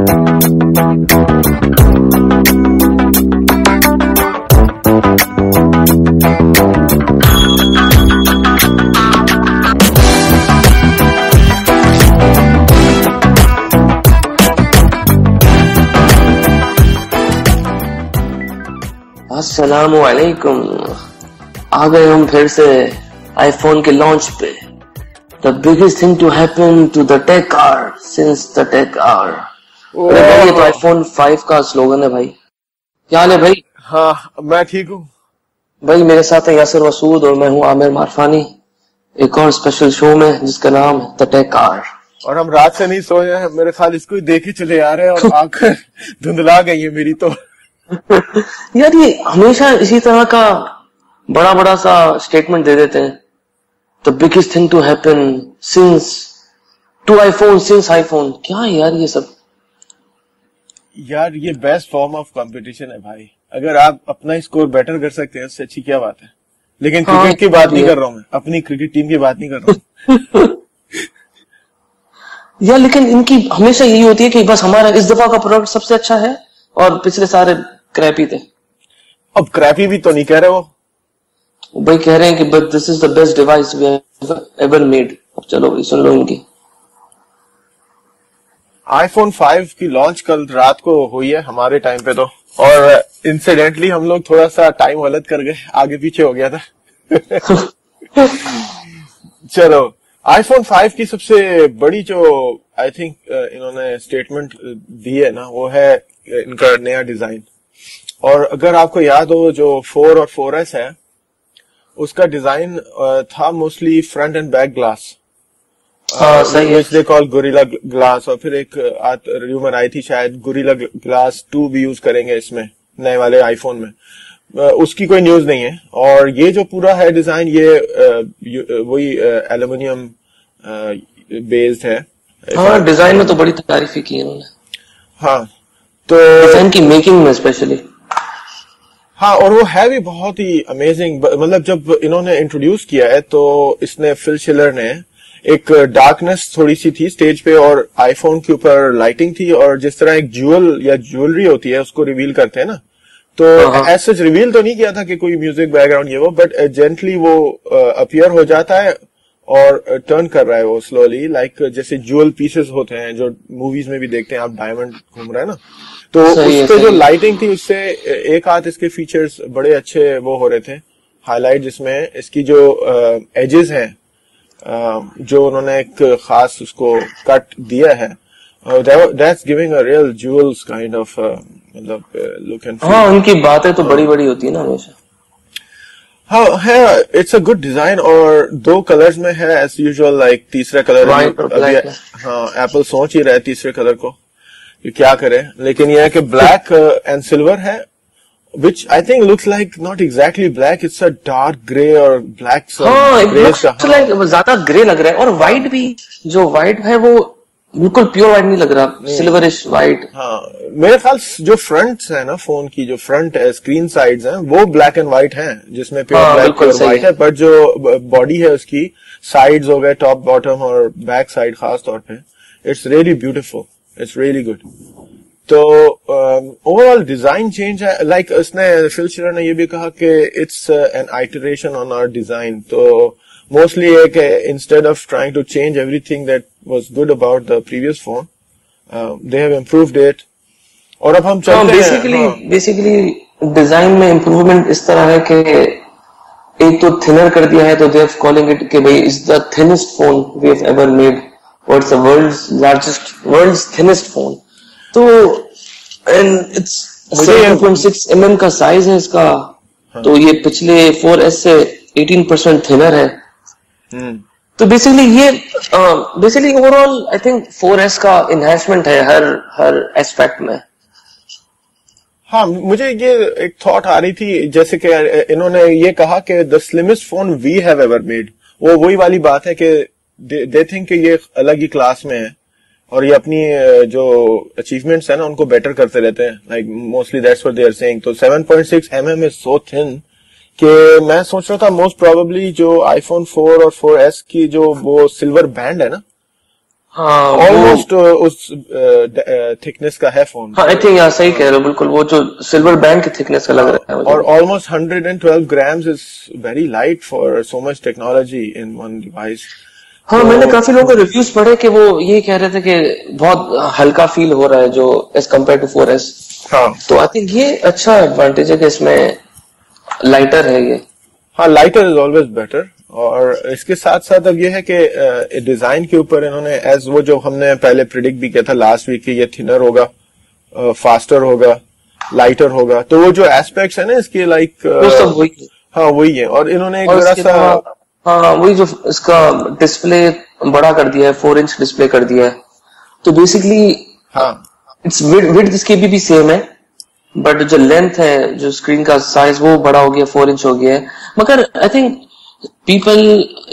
अस्सलाम वालेकुम, आ गए हम फिर से आईफोन के लॉन्च पे। The biggest thing to happen to the tech hour since the tech hour। अरे भाई ये तो आईफोन 5 का स्लोगन है भाई। क्या हाल है भाई? हाँ मैं ठीक हूँ भाई। मेरे साथ है यासिर मसूद और मैं हूँ आमिर मारफानी, एक और स्पेशल शो में जिसका नाम है द टेक आवर। और हम रात से नहीं सोए हैं, मेरे ख्याल इसको ही देख ही चले आ रहे हैं और आंखें धुंधला गई है मेरी तो। यार ये हमेशा इसी तरह का बड़ा बड़ा सा स्टेटमेंट दे देते हैं, the biggest thing to happen since to iPhone, since iPhone. क्या है यार ये सब? यार ये बेस्ट फॉर्म ऑफ कंपटीशन है भाई। अगर आप अपना स्कोर बेटर कर सकते हैं उससे अच्छी क्या बात है। लेकिन क्रिकेट की बात नहीं कर रहा हूँ मैं, अपनी क्रिकेट टीम की बात नहीं कर रहा हूँ। यार लेकिन इनकी हमेशा यही होती है कि बस हमारा इस दफा का प्रोडक्ट सबसे अच्छा है और पिछले सारे क्रैपी थे। अब क्रैपी भी तो नहीं कह रहे वो भाई, कह रहे हैं कि but this is the best device we have ever made. अब चलो भाई सुन लो इनकी। आईफोन 5 की लॉन्च कल रात को हुई है हमारे टाइम पे तो, और इंसिडेंटली हम लोग थोड़ा सा टाइम गलत कर गए, आगे पीछे हो गया था। चलो, आईफोन 5 की सबसे बड़ी जो आई थिंक इन्होंने स्टेटमेंट दी है ना, वो है इनका नया डिजाइन। और अगर आपको याद हो जो 4 और 4S है उसका डिजाइन था mostly front end back glass, which they call gorilla glass. और फिर एक रूमर आई थी शायद गोरिल्ला ग्लास 2 भी यूज करेंगे इसमें नए वाले आईफोन में। उसकी कोई न्यूज नहीं है। और ये जो पूरा है डिजाइन ये वही एल्यूमिनियम बेस्ड है। हाँ, डिजाइन में तो बड़ी तारीफ की इन्होंने। हाँ, तो डिजाइन की मेकिंग में स्पेशली। हाँ, और वो है भी बहुत ही अमेजिंग। मतलब जब इन्होंने इंट्रोड्यूस किया है तो इसने फिल शिलर ने एक डार्कनेस थोड़ी सी थी स्टेज पे और आईफोन के ऊपर लाइटिंग थी, और जिस तरह एक ज्वेल या ज्वेलरी होती है उसको रिवील करते हैं ना, तो एज सच रिवील तो नहीं किया था कि कोई म्यूजिक बैकग्राउंड ये वो, बट जेंटली वो अपीयर हो जाता है और टर्न कर रहा है वो स्लोली, लाइक जैसे ज्वेल पीसेस होते हैं जो मूवीज में भी देखते हैं आप, डायमंड घूम रहा है ना। तो उस पे जो लाइटिंग थी उससे एक हाथ इसके फीचर्स बड़े अच्छे वो हो रहे थे हाईलाइट, जिसमें इसकी जो एजेस हैं जो उन्होंने एक खास उसको कट दिया है, that's giving a real jewels kind of मतलब लुक एंड फील। हाँ, उनकी बातें तो बड़ी बड़ी होती है ना हमेशा। हाँ है, इट्स अ गुड डिजाइन। और 2 कलर्स में है एज यूजुअल, लाइक तीसरा कलर हाँ एप्पल सोच ही रहा है तीसरे कलर को कि क्या करे, लेकिन यह है कि ब्लैक एंड सिल्वर है, which I think looks like not exactly black, it's a dark grey और black like ज्यादा ग्रे लग रहा है। और व्हाइट भी, जो व्हाइट है वो बिल्कुल प्योर व्हाइट नहीं लग रहा, सिल्वरिश व्हाइट। हाँ, मेरे ख्याल जो फ्रंट है ना फोन की, जो फ्रंट है स्क्रीन साइड्स हैं वो ब्लैक एंड व्हाइट हैं, जिसमें प्योर ब्लैक और व्हाइट है, बट जो बॉडी है उसकी साइड्स हो गए टॉप बॉटम और बैक साइड खास तौर पे, it's really beautiful, it's really good. तो ओवरऑल डिजाइन चेंज है, लाइक उसने फिल शिलर ने ये भी कहा कि it's an iteration on our design. तो मोस्टली एक instead of trying to change everything that was good about the previous phone, they have improved it. और अब हम चलते हैं बेसिकली डिजाइन में इम्प्रूवमेंट इस तरह है कि एक तो थिनर कर दिया है, तो दे आर कॉलिंग इट कि भाई is the thinnest phone we have ever made, और it's the world's thinnest phone. तो एंड इट्स 7.6 mm का साइज है इसका। हाँ। तो ये पिछले 4S से 18% थिनर है। तो basically overall I think 4S का एनहांसमेंट है हर एस्पेक्ट में। हाँ, मुझे ये एक थॉट आ रही थी, जैसे कि इन्होंने ये कहा कि the slimmest phone we have ever made, वो वही वाली बात है कि दे थिंक कि ये अलग ही क्लास में है और ये अपनी जो अचीवमेंट्स है ना उनको बेटर करते रहते हैं, like mostly that's what they are saying. तो 7.6 mm इज सो थिन कि मैं सोच रहा था मोस्ट प्रोबेबली जो आईफोन 4 और 4S की जो वो सिल्वर बैंड है ना, آلموسٹ اس تھکنیس کا ہے فون. ہاں آئی تھنک صحیح کہہ رہے ہو بالکل, وہ جو سلور بینڈ کی تھکنیس کا لگ رہا ہے, اور almost 112 grams is very light for so much technology in one device. ہاں میں نے کافی لوگوں کے ریویوز پڑھے کہ وہ یہی کہہ رہے تھے کہ بہت ہلکا فیل ہو رہا ہے جو ایز کمپیئر ٹو 4S. تو آئی تھنک یہ اچھا ایڈوانٹیج ہے کہ اس میں لائٹر ہے یہ. ہاں لائٹر از آلویز بیٹر. اور اس کے ساتھ ساتھ اب یہ ہے کہ ڈیزائن کے اوپر انہوں نے ایز وہ جو ہم نے پہلے پریڈکٹ بھی کیا تھا لاسٹ ویک کہ یہ تھنر ہوگا, فاسٹر ہوگا, لائٹر ہوگا, تو وہ جو ایسپیکٹس ہیں نا اس کے لائک ہاں وہی ہے. اور انہوں نے ایک ذرا سا ہاں وہی جو اس کا ڈسپلے بڑا کر دیا ہے, 4 inch ڈسپلے کر دیا ہے, تو بیسکلی ہاں وڈتھ اس کی بھی سیم ہے, بٹ جو لینتھ ہے جو اسکرین کا سائز وہ بڑا ہو گیا, 4 inch ہو گیا ہے. مگر آئی تھنک پیپل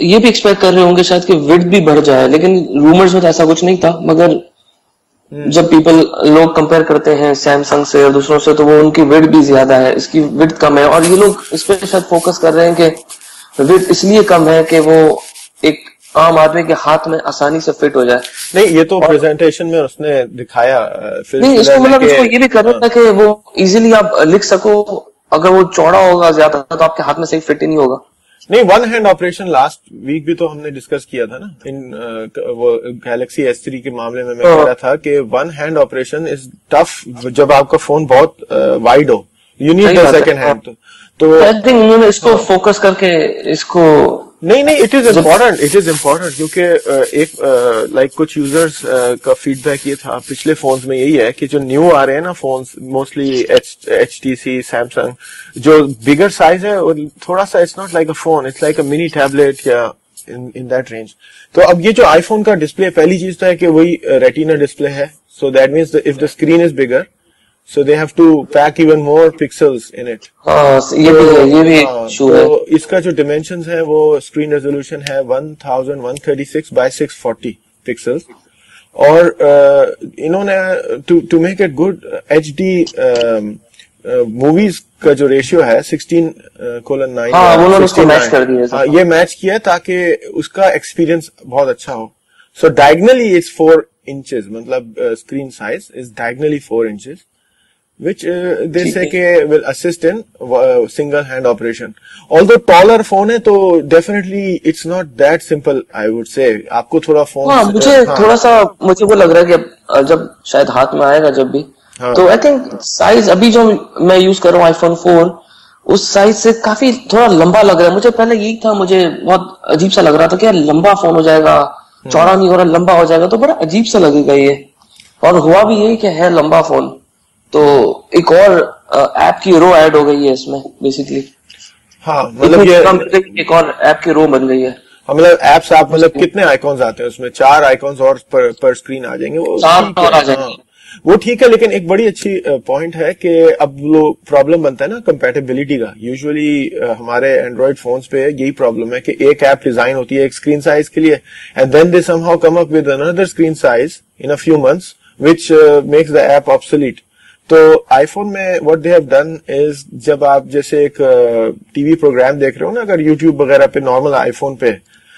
یہ بھی ایکسپیکٹ کر رہے ہوں گے شاید کہ وڈتھ بھی بڑھ جائے, لیکن رومرز میں تو ایسا کچھ نہیں تھا. مگر جب لوگ کمپیئر کرتے ہیں سیمسنگ سے اور دوسروں سے تو وہ ان کی وڈتھ بھی زیادہ ہے, اس کی وڈتھ کم ہے, اور یہ لوگ اس پہ شاید فوکس کر رہے ہیں کہ وڈتھ اس لیے کم ہے کہ وہ ایک عام آدمی کے ہاتھ میں آسانی سے فٹ ہو جائے. نہیں یہ تو پریزنٹیشن میں اس نے دکھایا. نہیں اس کو مطلب اس کو یہ بھی کرنا تھا کہ وہ ایزیلی آپ لکھ سکو, اگر وہ چوڑا ہوگا زیادہ تو آپ کے ہاتھ میں صحیح فٹ ہی نہیں ہوگا. نہیں one hand operation last week بھی تو ہم نے ڈسکس کیا تھا نا وہ گیلیکسی S3 کے معاملے میں کہہ رہا تھا کہ one hand operation is tough جب آپ کا فون بہت وائڈ ہو, you need the second hand. تو انہوں نے اس کو فوکس کر کے اس کو نہیں اٹ از امپورٹنٹ کیونکہ ایک لائک کچھ یوزرز کا فیڈ بیک یہ تھا پچھلے فونز میں یہی ہے کہ جو نیو آ رہے ہیں نا فونز موسٹلی HTC سیمسنگ جو بگر سائز ہے تھوڑا سا it's not like a phone, it's like a mini tablet یا ان دیٹ رینج. تو اب یہ جو آئی فون کا ڈسپلے پہلی چیز تو ہے کہ وہی ریٹینا ڈسپلے ہے, so that means if the screen is bigger so they have to pack even more pixels in it. یہ بھی تو اس کا جو ڈائمینشنز ہے وہ اسکرین ریزولوشن ہے 1136 by 640 پکسل, اور انہوں نے to make it good HD movies کا جو ریشیو ہے 16:9 یہ میچ کیا تاکہ اس کا ایکسپیرئنس بہت اچھا ہو. سو ڈائگنلی اٹس 4 inches, مطلب screen size is diagonally 4 inches. which they say will assist in single hand operation. Although taller phone ہے تو definitely it's not that simple I would say. آپ کو تھوڑا فون مجھے تھوڑا سا مجھے وہ لگ رہا ہے کہ جب شاید ہاتھ میں آئے گا جب بھی تو I think سائز ابھی جو میں یوز کر رہا ہوں iPhone 4 اس سائز سے کافی تھوڑا لمبا لگ رہا ہے. مجھے پہلے یہی تھا, مجھے بہت عجیب سا لگ رہا تھا کہ لمبا فون ہو جائے گا, چوڑا نہیں ہو رہا لمبا ہو جائے گا, تو بڑا عجیب سا لگے گا یہ, اور ہوا بھی یہی کہ ہے لمبا فون. تو ایک اور ایپ کی رو ایڈ ہو گئی ہے اس میں بیسکلی. ہاں مطلب یہ ایک اور ایپ کی رو بن گئی ہے. مطلب ایپس آپ مطلب کتنے آئیکونز آتے ہیں اس میں, 4 آئیکونز اور پر اسکرین آ جائیں گے, وہ ٹھیک ہے. لیکن ایک بڑی اچھی پوائنٹ ہے کہ اب وہ پرابلم بنتا ہے نا کمپیٹیبلٹی کا. یوزلی ہمارے اینڈرائڈ فونز پہ یہی پرابلم ہے کہ ایک ایپ ڈیزائن ہوتی ہے ایک اسکرین سائز کے لیے, and then they somehow come up with another screen size in a few months which makes the app obsolete. تو آئی فون میں what they have done is جب آپ جیسے ایک ٹی وی پروگرام دیکھ رہے ہو نا اگر یوٹیوب وغیرہ پہ نارمل آئی فون پہ,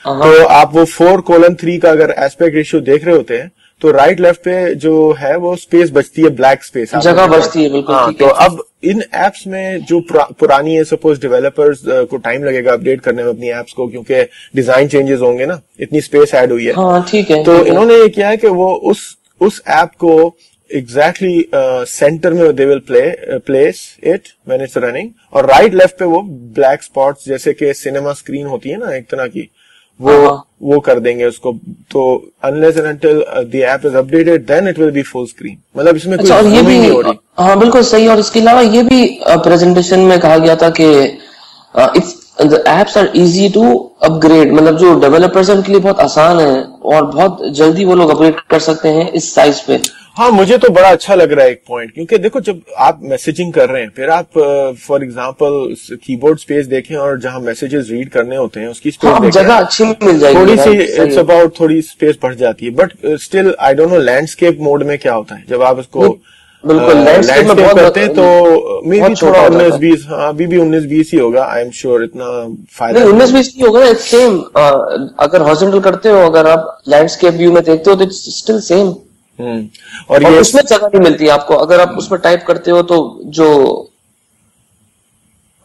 تو آپ وہ 4:3 کا اگر ایسپیکٹ ریشیو دیکھ رہے ہوتے ہیں تو رائٹ لیفٹ پہ جو ہے وہ اسپیس بچتی ہے, بلیک اسپیس جگہ بچتی ہے بالکل. تو اب ان ایپس میں جو پرانی ہے سپوز ڈیولپرز کو ٹائم لگے گا اپڈیٹ کرنے میں اپنی ایپس کو کیونکہ ڈیزائن چینجز ہوں گے نا, اتنی اسپیس ایڈ ہوئی ہے. تو انہوں نے یہ کیا ہے کہ وہ اس ایپ کو ایگزیکٹلی سینٹر میں they will place it when it's running, اور رائٹ لیفٹ پہ وہ بلیک اسپاٹس جیسے کہ سینما اسکرین ہوتی ہے نا ایک طرح کی, وہ کر دیں گے اس کو. تو unless and until the app is updated then it will be full screen. مطلب اس میں کوئی زوم نہیں ہو رہی. ہاں بالکل صحیح. اور اس کے علاوہ یہ بھی پریزنٹیشن میں کہا گیا تھا کہ the apps are easy to upgrade, مطلب جو ڈیولپرز ہیں ان کے لیے بہت آسان ہے اور بہت جلدی وہ لوگ اپگریڈ کر سکتے ہیں اس سائز پہ. ہاں مجھے تو بڑا اچھا لگ رہا ہے ایک پوائنٹ, کیونکہ دیکھو جب آپ میسجنگ کر رہے ہیں پھر آپ فار ایگزامپل کی بورڈ اسپیس دیکھیں اور جہاں میسجز ریڈ کرنے ہوتے ہیں اس کی اسپیس جگہ اچھی مل جائے گی, تھوڑی سی اٹس اباؤٹ تھوڑی اسپیس بڑھ جاتی ہے. But still I don't know landscape mode میں کیا ہوتا ہے جب آپ اس کو بالکل لینڈسکیپ میں لینڈسکیپ بہت کرتے ہیں تو مے بی تھوڑا چھوٹا 19-20 ابھی بھی 19-20 ہی ہوگا, آئی ایم شیور اتنا فائدہ نہیں 19-20 نہیں ہوگا, اٹس سیم. اگر ہارزونٹل کرتے ہو, اگر آپ لینڈسکیپ ویو میں دیکھتے ہو تو اٹس اسٹل سیم. اور اور یہ اس میں جگہ نہیں ملتی آپ کو, اگر آپ اس میں ٹائپ کرتے ہو تو جو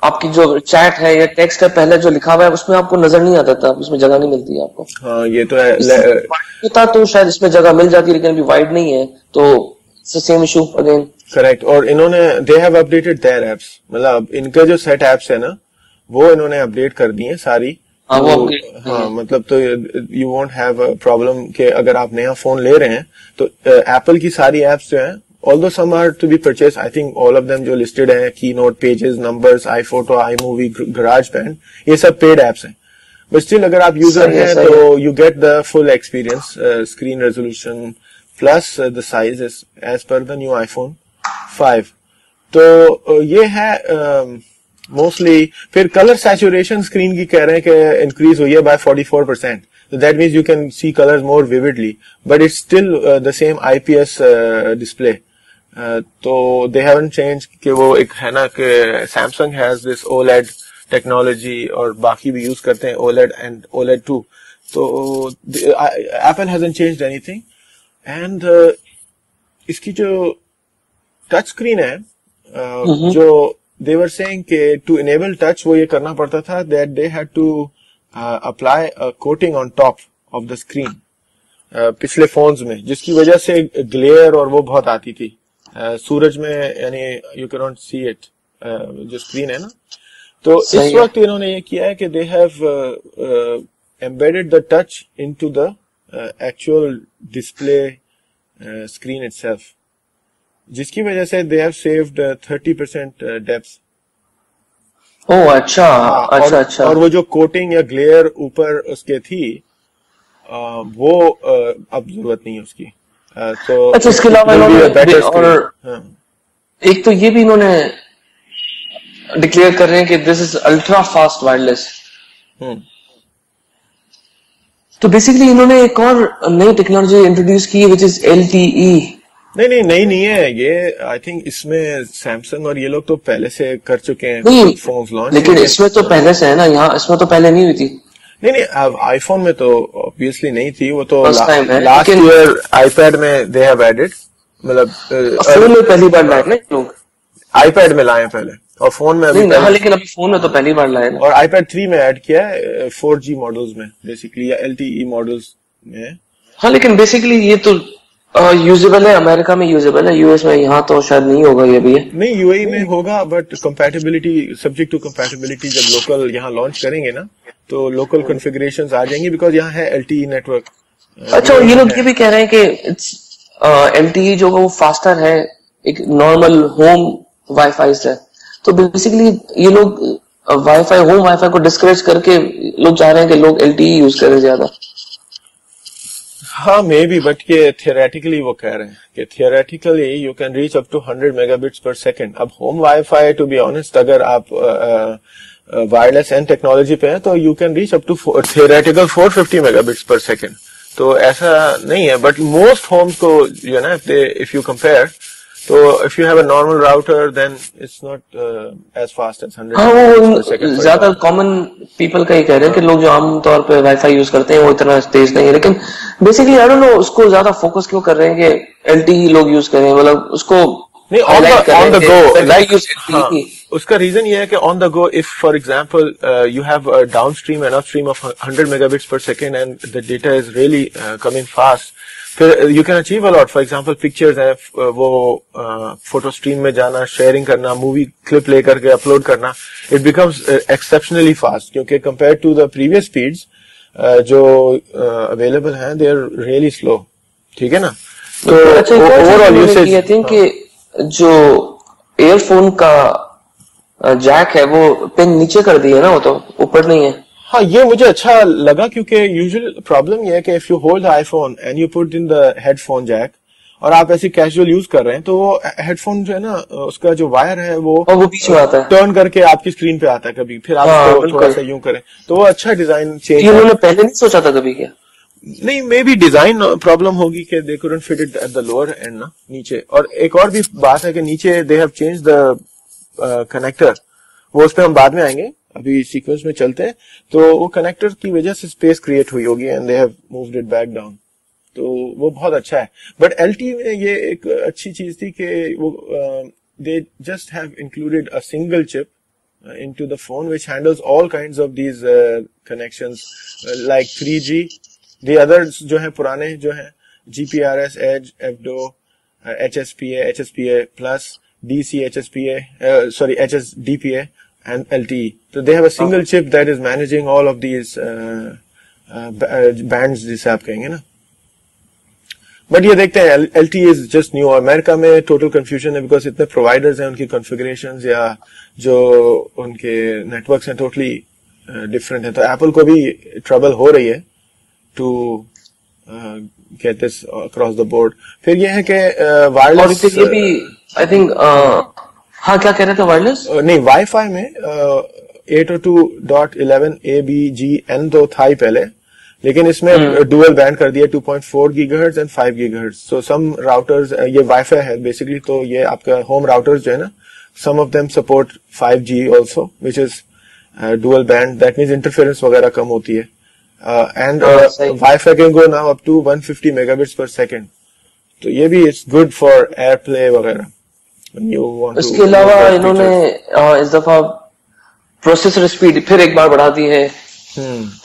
آپ کی جو چیٹ ہے یا ٹیکسٹ ہے پہلے جو لکھا ہوا ہے اس میں آپ کو نظر نہیں آتا تھا, اس میں جگہ نہیں ملتی ہے آپ کو. ہاں یہ تو ہے ہوتا تو شاید اس میں جگہ مل جاتی, لیکن ابھی وائڈ نہیں ہے تو سیم ایشو اگین. کریکٹ. اور انہوں نے they have updated their apps, مطلب ان کا جو سیٹ ایپس ہے نا وہ انہوں نے اپڈیٹ کر دی ہیں ساری. ہاں مطلب تو you won't have a problem کہ اگر آپ نیا فون لے رہے ہیں تو ایپل کی ساری ایپس جو ہیں, although some are to be purchased, I think all of them جو listed ہیں, Keynote, Pages, Numbers, iPhoto, iMovie, GarageBand, یہ سب paid apps ہیں. But still اگر آپ یوزر ہیں تو you get the full experience, screen resolution plus the size is as per the new iPhone 5. تو یہ ہے موسٹلی. پھر کلر سیچوریشن اسکرین کی کہہ رہے ہیں کہ انکریز ہوئی ہے by 44%. So that means you can see colors more vividly, but it's still the same IPS display. تو they haven't changed کہ وہ ایک ہے نا کہ Samsung has this OLED technology اور باقی بھی یوز کرتے ہیں OLED and OLED 2. تو Apple hasn't changed anything. And اس کی جو ٹچ اسکرین ہے جو they were saying کہ to enable touch وہ یہ کرنا پڑتا تھا that they had to apply a coating on top of the screen پچھلے فونز میں, جس کی وجہ سے گلیئر اور وہ بہت آتی تھی سورج میں, یعنی یو کی ناٹ سی اٹ جو اسکرین ہے نا. تو اس وقت انہوں نے یہ کیا ہے کہ they have embedded the touch into the actual display screen itself, جس کی وجہ سے they have saved 30% depth. اچھا اچھا اچھا. اور وہ جو کوٹنگ یا گلیئر اوپر اس کے تھی وہ اب ضرورت نہیں ہے اس کی. تو اچھا اس کے علاوہ اور ایک تو یہ بھی انہوں نے ڈکلیئر کر رہے ہیں کہ دس از الٹرا فاسٹ وائرلیس. تو بیسیکلی انہوں نے ایک اور نئی ٹیکنالوجی انٹروڈیوس کی وچ از LTE. نہیں ہے یہ, آئی تھنک اس میں سیمسنگ اور یہ لوگ تو پہلے سے کر چکے ہیں فونز لانچ, لیکن اس میں تو پہلے سے ہے نا, یہاں اس میں تو پہلے نہیں ہوئی تھی. نہیں آئی فون میں تو obviously نہیں تھی, وہ تو لاسٹ ایئر آئی پیڈ میں they have added, مطلب فون میں پہلی بار لائے نا لوگ, آئی پیڈ میں لائے پہلے, اور فون میں لیکن ابھی فون میں تو پہلی بار لائے نا, اور آئی پیڈ 3 میں ایڈ کیا ہے 4G ماڈلز میں بیسیکلی, یا LTE ماڈلز میں. ہاں لیکن بیسیکلی یہ تو یوزیبل ہے, امریکہ میں یوزیبل ہے, US میں یہاں تو شاید نہیں ہوگا. یہ بھی ہے نہیں UAE میں ہوگا, but compatibility subject to compatibility جب لوکل یہاں لانچ کریں گے نا تو لوکل کنفیگریشنز آ جائیں گی, بیکاز یہاں ہے LTE نیٹورک. اچھا, اور یہ لوگ یہ بھی کہہ رہے ہیں کہ LTE جو وہ فاسٹر ہے ایک نارمل ہوم وائی فائی سے. تو بیسیکلی یہ لوگ wi fi, home wi fi کو ڈسکریج کر کے لوگ چاہ رہے ہیں کہ لوگ LTE یوز کریں زیادہ. ہاں مے بی, بٹ کہ تھیوریٹیکلی وہ کہہ رہے ہیں کہ theoretically you can reach up to 100 Mbps. اب home wifi to be honest اگر آپ وائرلیس اینڈ ٹیکنالوجی پہ ہیں تو you can reach up to theoretical 450 Mbps. تو ایسا نہیں ہے, بٹ موسٹ ہومس کو جو ہے نا اف یو کمپیئر, تو if you have a normal router then it's not as fast as 100 Mbps. زیادہ کامن پیپل کا یہ کہہ رہے ہیں کہ لوگ جو عام طور پہ وائی فائی یوز کرتے ہیں وہ اتنا تیز نہیں ہے, لیکن بیسیکلی آئی ڈونٹ نو اس کو زیادہ فوکس کیوں کر رہے ہیں کہ LTE لوگ یوز کریں, مطلب اس کو آن دا گو. اس کا ریزن یہ ہے کہ on the go if for example you have downstream and upstream of 100 Mbps and the data is really coming fast, پھر you can achieve a lot. For example pictures ہیں, وہ photo stream میں جانا, sharing کرنا, movie clip لے کر کے upload کرنا, اٹ بیکمز ایکسپشنلی فاسٹ, کیونکہ compare to the previous speeds جو اویلیبل ہیں دے آر ریئلی سلو. ٹھیک ہے نا. تو over all usage, I think کہ جو ایئر فون کا جیک ہے وہ پن نیچے کر دی ہے نا, وہ تو اوپر نہیں ہے. ہاں یہ مجھے اچھا لگا, کیونکہ یوزل پرابلم یہ ہے کہ if you hold iPhone and you put in the headphone jack, اور آپ ایسی کیجول یوز کر رہے ہیں تو وہ ہیڈ فون جو ہے نا اس کا جو وائر ہے وہ پیچھے آتا ہے, ٹرن کر کے آپ کی اسکرین پہ آتا ہے کبھی, پھر آپ اس کو تھوڑا سا یوں کریں تو وہ اچھا ڈیزائن چینج. انہوں نے پہلے نہیں سوچا تھا کبھی کیا, नहीं, मे बी डिजाइन प्रॉब्लम होगी कि they couldn't fit it at the lower and ना, नीचे. और एक और भी बात है कि नीचे they have change the connector, वो उस पर हम बाद में आएंगे, अभी सीक्वेंस में चलते हैं. तो वो कनेक्टर की वजह से स्पेस क्रिएट हुई होगी and they have moved it back down, तो वो बहुत अच्छा है. बट LTE में ये एक अच्छी चीज थी कि वो they just have included a single chip into the phone which handles all kinds of these connections like 3G. The others जो है पुराने जो है GPRS, Edge, FDO, HSPA plus, DC HSPA, HSDPA and LTE. So they have a single chip that is managing all of these bands जिसे आप कहेंगे ना. But ये देखते हैं LTE is just new. America में टोटल कंफ्यूजन है because इतने प्रोवाइडर्स हैं, उनकी कॉन्फ़िगरेशंस या जो उनके नेटवर्क्स हैं टोटली डिफरेंट है. तो एप्पल को भी ट्रबल हो रही है to get this across the board. फिर ये है कि वायरलेस, ये भी आई थिंक हाँ क्या कह रहे थे वायरलेस नहीं, वाईफाई में 802.11abgn तो था ही पहले, लेकिन इसमें डुअल बैंड कर दिया 2.4 gigahertz and 5 gigahertz. So some routers, ये वाईफाई है बेसिकली, तो ये आपका होम राउटर्स जो है ना, some of them support 5G also which is dual band. That means interference वगैरह कम होती है. And WiFi can go now up to 150 megabits per second. तो ये भी it's good for AirPlay वगैरह. इसके अलावा इन्होंने इस दफा प्रोसेसर स्पीड फिर एक बार बढ़ा दी है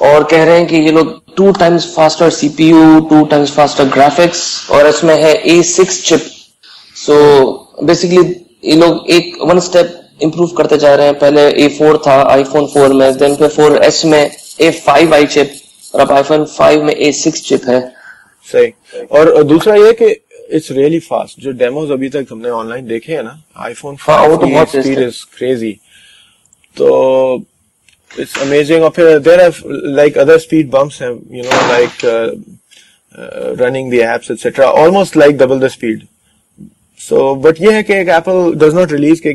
और कह रहे हैं कि ये लोग 2 times faster CPU, 2 times faster graphics, और इसमें है A6 चिप. सो बेसिकली ये लोग एक 1 स्टेप इंप्रूव करते जा रहे हैं. पहले A4 था iPhone 4 में, देन पे 4S में A5i चिप, और अब iPhone 5 में A6 चिप है. सही. और दूसरा ये कि इट्स रियली फास्ट. जो डेमोज अभी तक हमने ऑनलाइन देखे हैं ना, iPhone 5 की स्पीड इज क्रेजी. तो it's amazing. Or there are like other speed bumps, you know, like running the apps etc, almost like double the speed. So but ये है कि Apple does not release कि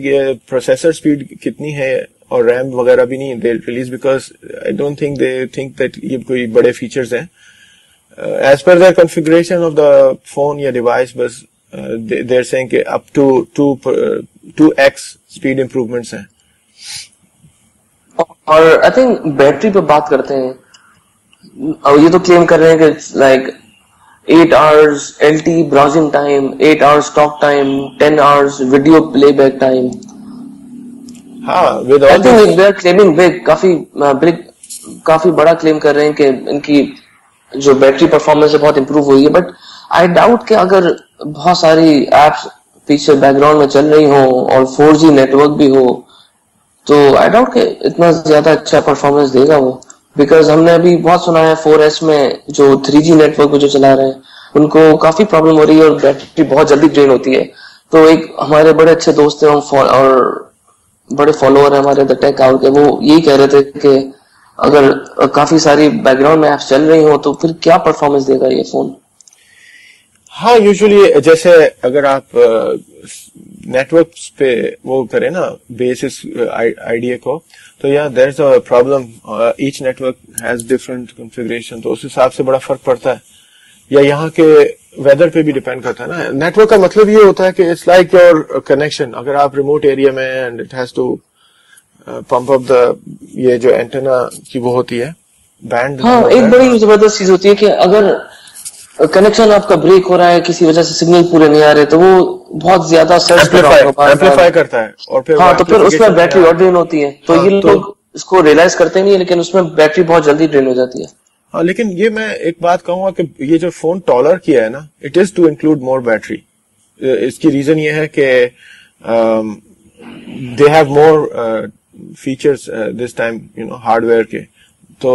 processor speed कितनी है और RAM वगैरह भी नहीं they release because I don't think they think that ये कोई बड़े features हैं. As per their configuration of the phone या device, बस they're saying कि up to 2x speed improvements हैं. और आई थिंक बैटरी पे बात करते हैं, और ये तो क्लेम कर रहे हैं कि like 8 hours LTE browsing time, 8 hours talk time, 10 hours video playback time. हाँ, with all I think they are claiming big, काफी बड़ा क्लेम कर रहे हैं कि इनकी जो बैटरी परफॉर्मेंस है बहुत इंप्रूव हुई है. बट आई डाउट कि अगर बहुत सारी एप्स पीछे बैकग्राउंड में चल रही हो और 4G नेटवर्क भी हो, तो आई डाउट कि इतना ज्यादा अच्छा परफॉर्मेंस देगा वो. बिकॉज हमने अभी बहुत सुना है 4S में जो 3G नेटवर्क पे जो चला रहे हैं उनको काफी प्रॉब्लम हो रही है और बैटरी बहुत जल्दी ड्रेन होती है. तो एक हमारे बड़े अच्छे दोस्त हैं और बड़े फॉलोअर है हमारे द टेक आउट के, वो यही कह रहे थे कि अगर काफी सारी बैकग्राउंड में एप्स चल रही हो तो फिर क्या परफॉर्मेंस देगा ये फोन. हाँ, यूजुअली जैसे अगर आप नेटवर्क पे वो करें ना बेसिस आइडिया को, तो यहाँ there is a problem. Each network has different configuration, तो उस हिसाब से बड़ा फर्क पड़ता है. या यहाँ के वेदर पे भी डिपेंड करता है ना. नेटवर्क का मतलब ये होता है कि इट्स लाइक योर कनेक्शन. अगर आप रिमोट एरिया में and it has to pump up the ये जो एंटेना की वो होती है बैंड. हाँ, एक बड़ी जबरदस्त चीज होती है कि अगर कनेक्शन आपका ब्रेक हो रहा है, किसी वजह से सिग्नल पूरे नहीं आ रहे, तो वो बहुत ज्यादा एम्पलीफाई करता है और फिर हाँ, तो फिर उसमें बैटरी और ड्रेन होती है. तो ये लोग इसको रियलाइज करते नहीं है, लेकिन उसमें बैटरी बहुत जल्दी ड्रेन हो जाती है. हाँ, लेकिन ये मैं एक बात कहूंगा कि ये जो फोन टॉलर किया है ना, it is to include more battery. इसकी रीजन ये है कि they have more features this time, you know, hardware के. तो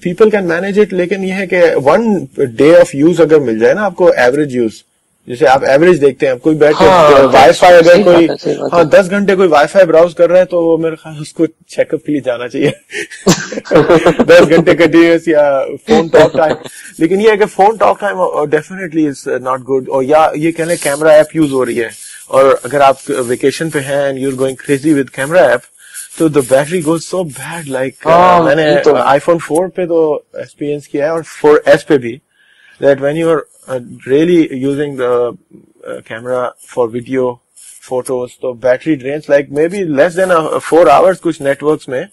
पीपल कैन मैनेज इट. लेकिन ये है कि 1 डे ऑफ यूज अगर मिल जाए ना आपको, एवरेज यूज, जैसे आप एवरेज देखते हैं, कोई बैठ के वाईफाई अगर कोई 10 घंटे कोई वाईफाई ब्राउज कर रहा है तो मेरे ख्याल उसको चेकअप के लिए जाना चाहिए 10 घंटे कंटिन्यूस या फोन टॉक टाइम. लेकिन ये है कि phone talk time definitely is not good. और या ये कहने कैमरा ऐप यूज हो रही है, और अगर आप वेकेशन पे हैं and you are going crazy with camera app, तो the battery goes so bad. Like मैंने iPhone 4 पे तो एक्सपीरियंस किया है और 4S पे भी. that when you are really using the camera for video photos, तो battery drains like maybe less than 4 hours कुछ networks में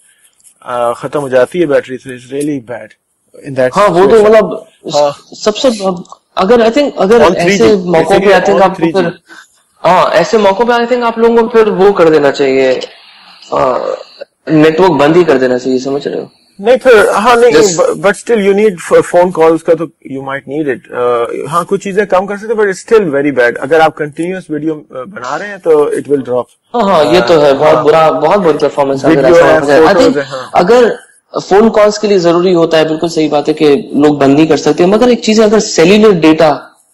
खत्म हो जाती है battery. So it's really bad in that. हाँ वो तो मतलब सबसे अगर आई थिंक अगर ऐसे मौकों पे आई थिंक आपको फिर ऐसे मौकों पे आई थिंक आप लोगों को फिर वो कर देना चाहिए, नेटवर्क बंद ही कर देना चाहिए, समझ रहे हो? नहीं फिर हाँ नहीं but still you need phone calls का तो यू माइट नीड इट. हाँ कुछ चीजें कम कर सकते बट स्टिल वेरी बैड. अगर आप कंटिन्यूअस वीडियो बना रहे हैं तो इट विल ड्रॉप. हाँ ये तो है, बहुत बुरी परफॉर्मेंस. अगर फोन कॉल्स के लिए जरूरी होता है, बिल्कुल सही बात है कि लोग बंद नहीं कर सकते, मगर एक चीज है अगर सेल्यूलर डेटा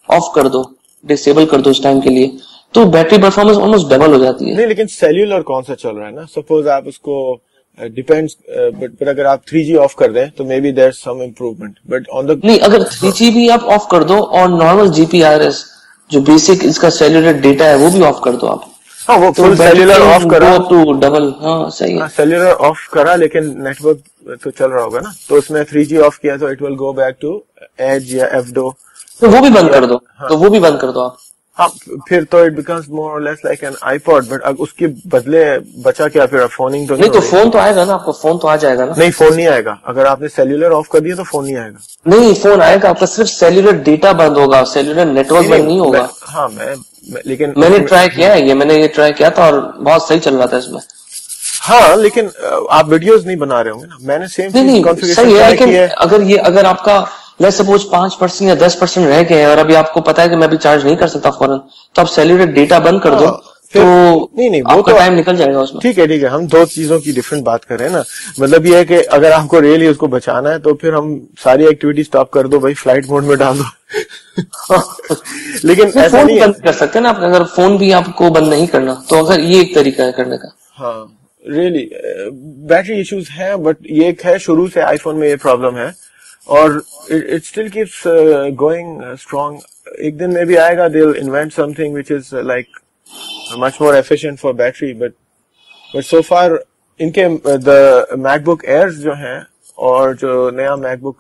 ऑफ कर दो, डिसेबल कर दो उस टाइम के लिए, तो बैटरी परफॉर्मेंस ऑलमोस्ट डबल हो जाती है. नहीं लेकिन सेल्यूलर कौन सा चल रहा है ना, सपोज आप उसको डिपेंड्स बट अगर आप 3G ऑफ कर दें तो maybe there some improvement but on the नहीं अगर 3G भी आप ऑफ कर दो और नॉर्मल GPRS जो बेसिक इसका सेल्यूलर डेटा है वो भी ऑफ कर दो आप. हाँ वो फुल सेल्यूलर ऑफ करा तो डबल. हाँ सही है, सेल्यूलर ऑफ करा लेकिन नेटवर्क तो चल रहा होगा ना, तो उसमें 3G ऑफ किया तो it will go back to edge या FDO, तो वो भी बंद कर दो. तो वो भी बंद कर दो आप. हाँ फिर तो इट बिकम्स मोर और less like an iPod. But उसके बदले बचा क्या फिर, फोनिंग तो नहीं तो फोन तो आएगा ना, आपको फोन तो आ जाएगा ना. नहीं फोन नहीं आएगा, अगर आपने सेल्यूलर ऑफ कर दिया तो फोन नहीं आएगा. नहीं फोन आएगा, आपका सिर्फ सेल्यूलर डेटा बंद होगा, सेल्यूलर नेटवर्क बंद नहीं होगा. हाँ लेकिन मैंने ट्राई किया है, मैंने ये ट्राई किया था और बहुत सही चल रहा था इसमें. हाँ लेकिन आप वीडियोस नहीं बना रहे होंगे ना, मैंने सेम चीज कॉन्फ़िगरेशन सही है, लेकिन अगर आपका लेट्स सपोज 5% या 10% रह गए और अभी आपको पता है कि मैं अभी चार्ज नहीं कर सकता फौरन, तो आप सेल्यूलर डेटा बंद कर दो, तो नहीं वो तो टाइम निकल जाएगा उसमें. ठीक है हम दो चीजों की डिफरेंट बात कर रहे हैं ना. मतलब ये है कि अगर आपको रियली उसको बचाना है तो फिर हम सारी एक्टिविटी स्टॉप कर दो भाई, फ्लाइट मोड में डाल दो. लेकिन ऐसा नहीं बंद कर सकते ना आप, अगर फोन भी आपको बंद नहीं करना तो अगर ये एक तरीका है करने का. हाँ रियली बैटरी इश्यूज है बट ये एक है शुरू से आईफोन में ये प्रॉब्लम है और it still keeps going strong. एक दिन में भी आएगा they will invent something which is like much more efficient for battery but so far इनके द मैकबुक एयर्स जो हैं और जो नया मैकबुक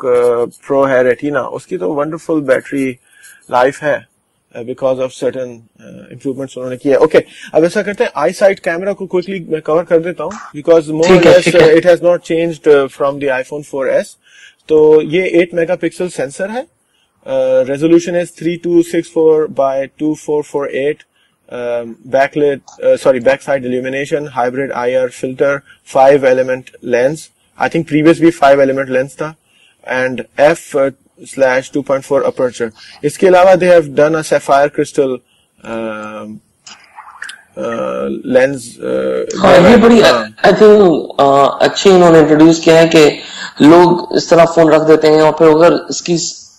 प्रो है रेटिना, उसकी तो वंडरफुल बैटरी लाइफ है बिकॉज ऑफ सर्टेन इम्प्रूवमेंट्स उन्होंने किया. ओके अब ऐसा करते हैं, आई साइट कैमरा को क्विकली मैं कवर कर देता हूँ because more less it has not changed from the iPhone 4S. तो ये 8 मेगापिक्सल सेंसर है, resolution is 3264 by 2448, back side illumination, hybrid IR filter, 5 element lens, I think previous भी 5 element lens था, and f/2.4 aperture. इसके अलावा they have done a sapphire crystal lens. ये बड़ी I think अच्छी इन्होंने इंट्रोड्यूस किया है कि लोग इस तरह फोन रख देते हैं और फिर अगर इसकी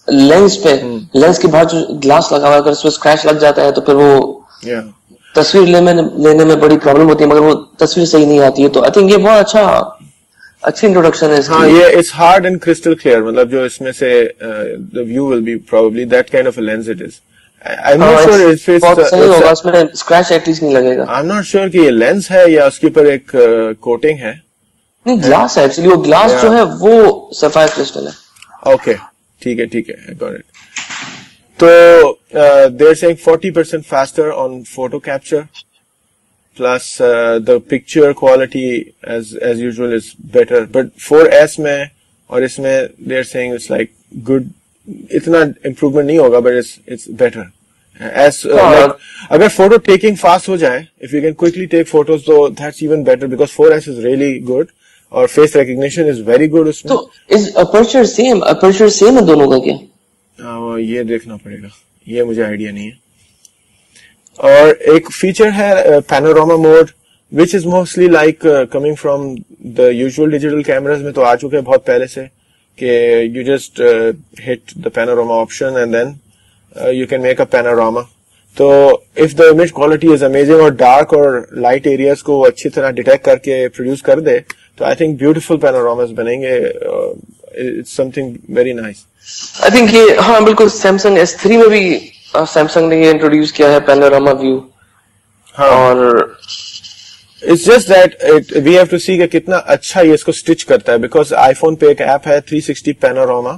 लेंस पे लेंस के बाहर जो ग्लास लगा हुआ है अगर उसमें स्क्रैच लग जाता है तो फिर वो तस्वीर लेने में बड़ी प्रॉब्लम होती है, मगर वो तस्वीर सही नहीं आती है. तो आई थिंक ये बहुत अच्छी इंट्रोडक्शन है इसकी. हाँ ये it's hard and crystal clear, मतलब जो इसमें से the view will be probably that kind of a lens it is. I'm not sure if it's सही होगा, उसमें स्क्रैच एटलीस्ट नहीं लगेगा. I'm not sure कि ये लेंस है या उसके ऊपर एक कोटिंग है. नहीं ग्लास है एक्चुअली, वो ग्लास जो है वो सफायर क्रिस्टल है. ओके ठीक है I got it. तो they're saying 40% faster on photo capture, plus the picture quality as usual is better. But 4S में और इसमें they're saying it's like good. इतना इम्प्रूवमेंट नहीं होगा बट इट्स बेटर एज अगर फोटो टेकिंग फास्ट हो जाए, if you can quickly take photos तो that's even better because 4S is really good और face recognition is very good उसमें. तो इज अपर्चर सेम है दोनों का क्या? ये देखना पड़ेगा, ये मुझे आइडिया नहीं है. और एक फीचर है panorama mode which is mostly like coming from the usual digital cameras में तो आ चुके हैं बहुत पहले से कि you just hit the panorama option and then you can make a panorama. तो if the image quality is amazing और dark और light areas को अच्छी तरह detect करके produce कर दे तो I think beautiful panoramas बनेंगे. It's something very nice. I think ये हाँ बिल्कुल Samsung S3 में भी Samsung ने ये introduce किया है panorama view. हाँ. और It's just that we have to see कि कितना अच्छा ये इसको स्टिच करता है बिकॉज आईफोन पे एक ऐप है 360 पैनोरामा.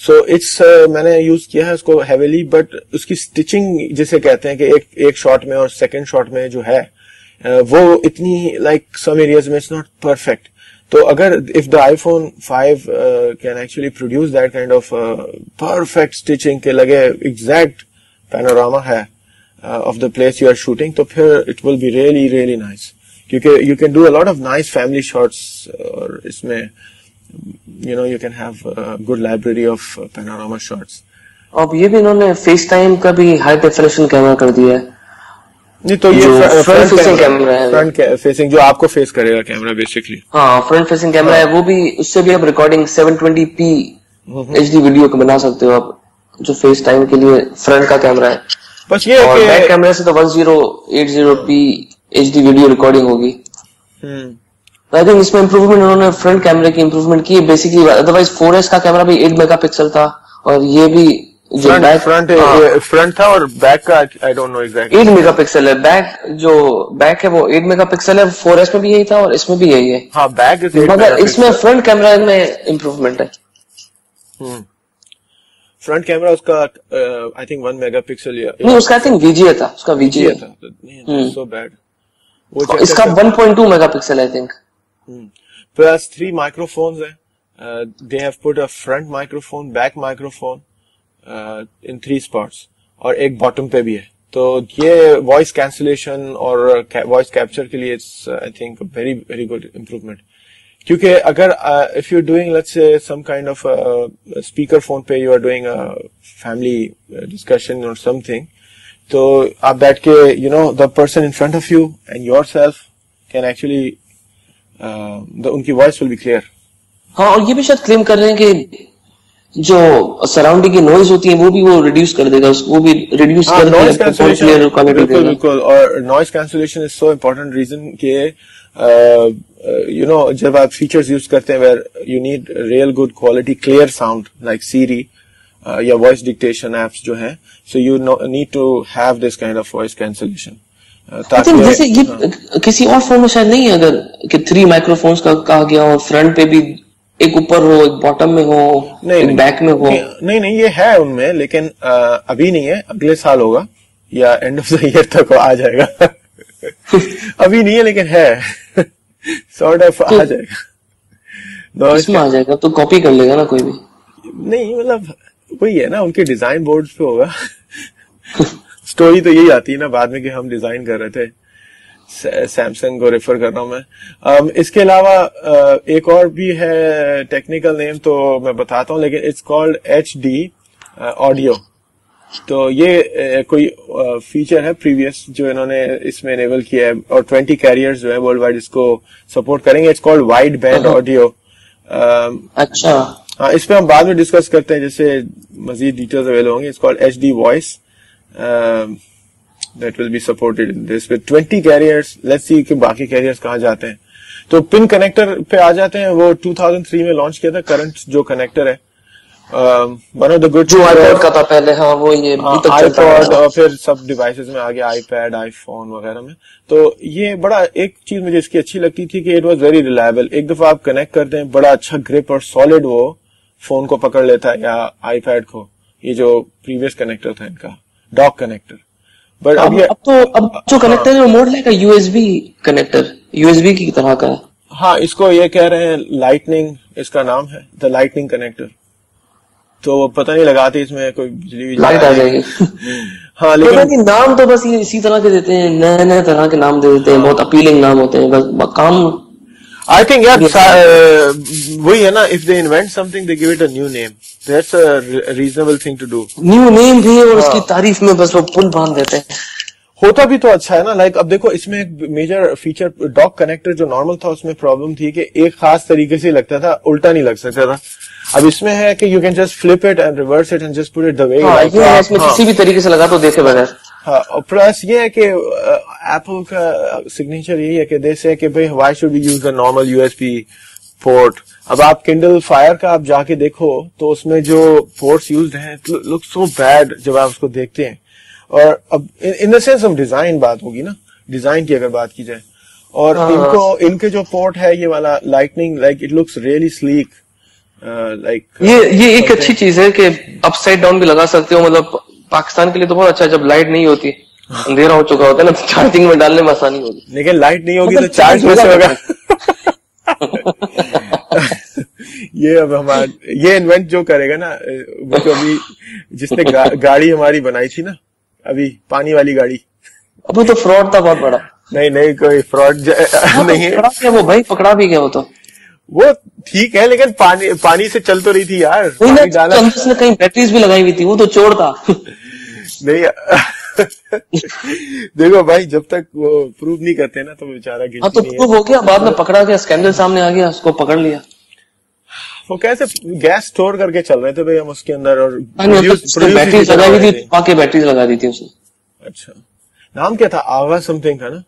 سو اٹس میں نے یوز کیا ہے اس کو ہیویلی, بٹ اس کی اسٹچنگ جسے کہتے ہیں کہ ایک شاٹ میں اور سیکنڈ شاٹ میں جو ہے وہ اتنی لائک سم ایریاز میں اٹس ناٹ پرفیکٹ. تو اگر if the iPhone 5 can actually produce that kind of perfect stitching کے لگے ایگزیکٹ پینوراما ہے of the place you are shooting, تو پھر it will be really really nice, کیونکہ you can do a lot of nice family shots, اور اس میں you can have a good library of panorama shots. اب یہ بھی انہوں نے فیس ٹائم کا بھی ہائی ڈیفینیشن کیمرہ کر دیا ہے. نہیں تو یہ فرنٹ فیسنگ کیمرہ ہے, فرنٹ فیسنگ جو آپ کو فیس کرے گا کیمرہ بیسکلی. ہاں فرنٹ فیسنگ کیمرہ ہے, وہ بھی اس سے بھی آپ ریکارڈنگ 720p HD ویڈیو کو بنا سکتے ہو آپ, جو فیس ٹائم کے لیے فرنٹ کا کیمرہ ہے. بس یہ اور بیک کیمرے سے تو 1080p HD ویڈیو ریکارڈنگ ہوگی. I think اس میں امپروومنٹ انہوں نے فرنٹ کیمرے کی امپروومنٹ کی ہے بیسکلی. ادروائز 4S کا کیمرہ بھی 8 میگا پکسل تھا, اور یہ بھی جو فرنٹ تھا اور بیک کا I don't know exactly 8 mega pixel ہے. بیک جو بیک ہے وہ 8 میگا پکسل ہے, 4S میں بھی یہی تھا اور اس میں بھی یہی ہے. ہاں بیک مگر اس میں فرنٹ کیمرہ میں امپروومنٹ ہے. فرنٹ کیمرہ اس کا I think 1 میگا پکسل نہیں, اس کا I think VGA تھا, اس کا VGA تھا. So bad. اس کا 1.2 mega pixel I think. Plus 3 microphones ہیں. They have put a front microphone, back microphone in 3 spots, اور ایک bottom پہ بھی ہے. تو یہ voice cancellation اور voice capture کے لیے it's I think a very very good improvement. کیونکہ اگر if you're doing let's say some kind of speaker phone پہ you are doing a family discussion or something, تو آپ بیٹھ کے the person in front of you and yourself can actually ان کی voice will be clear. ہاں, اور یہ بھی شاید کلیم کر رہے ہیں کہ جو سراؤنڈنگ کی نوائز ہوتی ہے وہ بھی وہ ریڈیوس کر دے گا, وہ بھی ریڈیوس کر دے گا. بالکل, اور noise cancellation is so important reason کہ جب آپ فیچرز یوز کرتے ہیں where you need real good quality clear sound like Siri یا وائس ڈکٹیشن ایپس جو ہیں, so you need to have this kind of voice cancellation. جیسے یہ کسی اور فون میں شاید نہیں ہے, اگر کہ 3 مائکرو فونس کا کہا گیا ہو, فرنٹ پہ بھی ایک اوپر ہو, ایک باٹم میں ہو, ایک بیک میں ہو. نہیں یہ ہے ان میں, لیکن ابھی نہیں ہے, اگلے سال ہوگا یا اینڈ آف دا ایئر تک آ جائے گا. ابھی نہیں ہے لیکن ہے, سارٹ آف آ جائے گا. اس میں آ جائے گا تو کاپی کر لے گا نا کوئی بھی. نہیں مطلب وہی ہے نا, ان کے ڈیزائن بورڈ پہ ہوگا. اسٹوری تو یہی آتی ہے نا بعد میں کہ ہم ڈیزائن کر رہے تھے. سیمسنگ کو ریفر کر رہا ہوں میں. اس کے علاوہ ایک اور بھی ہے ٹیکنیکل نیم تو میں بتاتا ہوں, لیکن اٹس کالڈ HD آڈیو. تو یہ کوئی فیچر ہے پریویس جو انہوں نے اس میں انیبل کیا ہے, اور 20 کیریئرز جو ہے ورلڈ وائڈ اس کو سپورٹ کریں گے. It's called wide band audio. اچھا ہاں, اس پہ ہم بعد میں ڈسکس کرتے ہیں جیسے مزید ڈیٹیلز اویلیبل ہوں گے. It's called HD voice that will be supported in this with 20 carriers. Let's see کہ باقی carriers کہاں جاتے ہیں. تو پن کنیکٹر پہ آ جاتے ہیں. وہ 2003 میں لانچ کیا تھا کرنٹ جو کنیکٹر ہے. one of the good جو iPod کا تھا پہلے, ہاں وہ یہ iPod اور پھر سب ڈیوائسز میں آ گیا, iPad, iPhone وغیرہ میں. تو یہ بڑا ایک چیز مجھے اس کی اچھی لگتی تھی کہ it was very reliable. ایک دفعہ آپ کنیکٹ کرتے ہیں بڑا اچھا گرپ اور سالڈ وہ فون کو پکڑ لیتا ہے یا iPad کو. یہ جو پریویس کنیکٹر تھا ان کا ڈاک کنیکٹر. بٹ اب جو کنیکٹر ہے وہ more like USB connector, USB کی طرح کا ہے. ہاں, اس کو یہ کہہ رہے ہیں لائٹننگ, اس کا نام ہے دا لائٹننگ کنیکٹر. تو پتہ نہیں لگاتے اس میں کوئی بجلی لائٹ آ جائے گی. ہاں لیکن نام تو بس یہ اسی طرح کے دیتے ہیں, نئے نئے طرح کے نام دے دیتے ہیں, بہت اپیلنگ نام ہوتے ہیں, بس کام. I think یار وہی ہے نا, if they invent something they give it a new name. That's a reasonable thing to do. New name بھی, اور اس کی تعریف میں بس وہ پل باندھ دیتے ہیں. ہوتا بھی تو اچھا ہے نا. لائک اب دیکھو اس میں ایک میجر فیچر ڈاک کنیکٹر جو نارمل تھا اس میں پرابلم تھی کہ ایک خاص طریقے سے لگتا تھا, الٹا نہیں لگ سکتا تھا. اب اس میں ہے کہ you can just flip it and reverse it and just put it the way. اس میں کسی بھی طریقے سے لگا تو دیکھے بغیر. ہاں, اور پلس یہ ہے کہ ایپل کا سگنیچر یہی ہے کہ دے سے کہ بھائی why should we use the normal USB port. اب آپ کنڈل فائر کا آپ جا کے دیکھو تو اس میں جو پورٹس یوزڈ ہیں لک سو بیڈ جب آپ اس کو دیکھتے ہیں. اور اب ان دا سینس ہم ڈیزائن بات ہوگی نا, ڈیزائن کی اگر بات کی جائے, اور ان کے جو پورٹ ہے یہ والا Lightning, like it looks really sleek. like یہ ایک اچھی چیز ہے کہ اپ سائڈ ڈاؤن بھی لگا سکتے ہو. مطلب پاکستان کے لیے تو بہت اچھا ہے, جب لائٹ نہیں ہوتی, اندھیرا ہو چکا ہوتا ہے نا, چارجنگ میں ڈالنے میں آسانی ہوگی. لیکن لائٹ نہیں ہوگی تو چارج کیسے ہوگا؟ یہ اب ہمارا یہ انوینٹ جو کرے گا نا, وہ جو ابھی جس نے گاڑی ہماری بنائی تھی نا, ابھی پانی والی گاڑی, ابھی تو فراڈ تھا بہت بڑا. نہیں کوئی فراڈ نہیں ہے وہ بھائی پکڑا بھی گیا. وہ تو وہ ٹھیک ہے, لیکن پانی سے چل تو رہی تھی یار. اس نے کہیں بیٹریز بھی لگائی ہوئی تھی, وہ تو چور تھا. نہیں دیکھو بھائی, جب تک وہ پروو نہیں کرتے نا تو بیچارہ تو پروو ہو گیا, بعد میں پکڑا گیا, اسکینڈل سامنے آ گیا, اس کو پکڑ لیا. وہ کیسے گیس اسٹور کر کے چل رہے تھے بھائی ہم اس کے اندر, اور بیٹریز لگائی ہوئی تھی, باقی بیٹریز لگا دی تھی اس نے. اچھا, نام کیا تھا؟ آوا سم تھنگ تھا نا,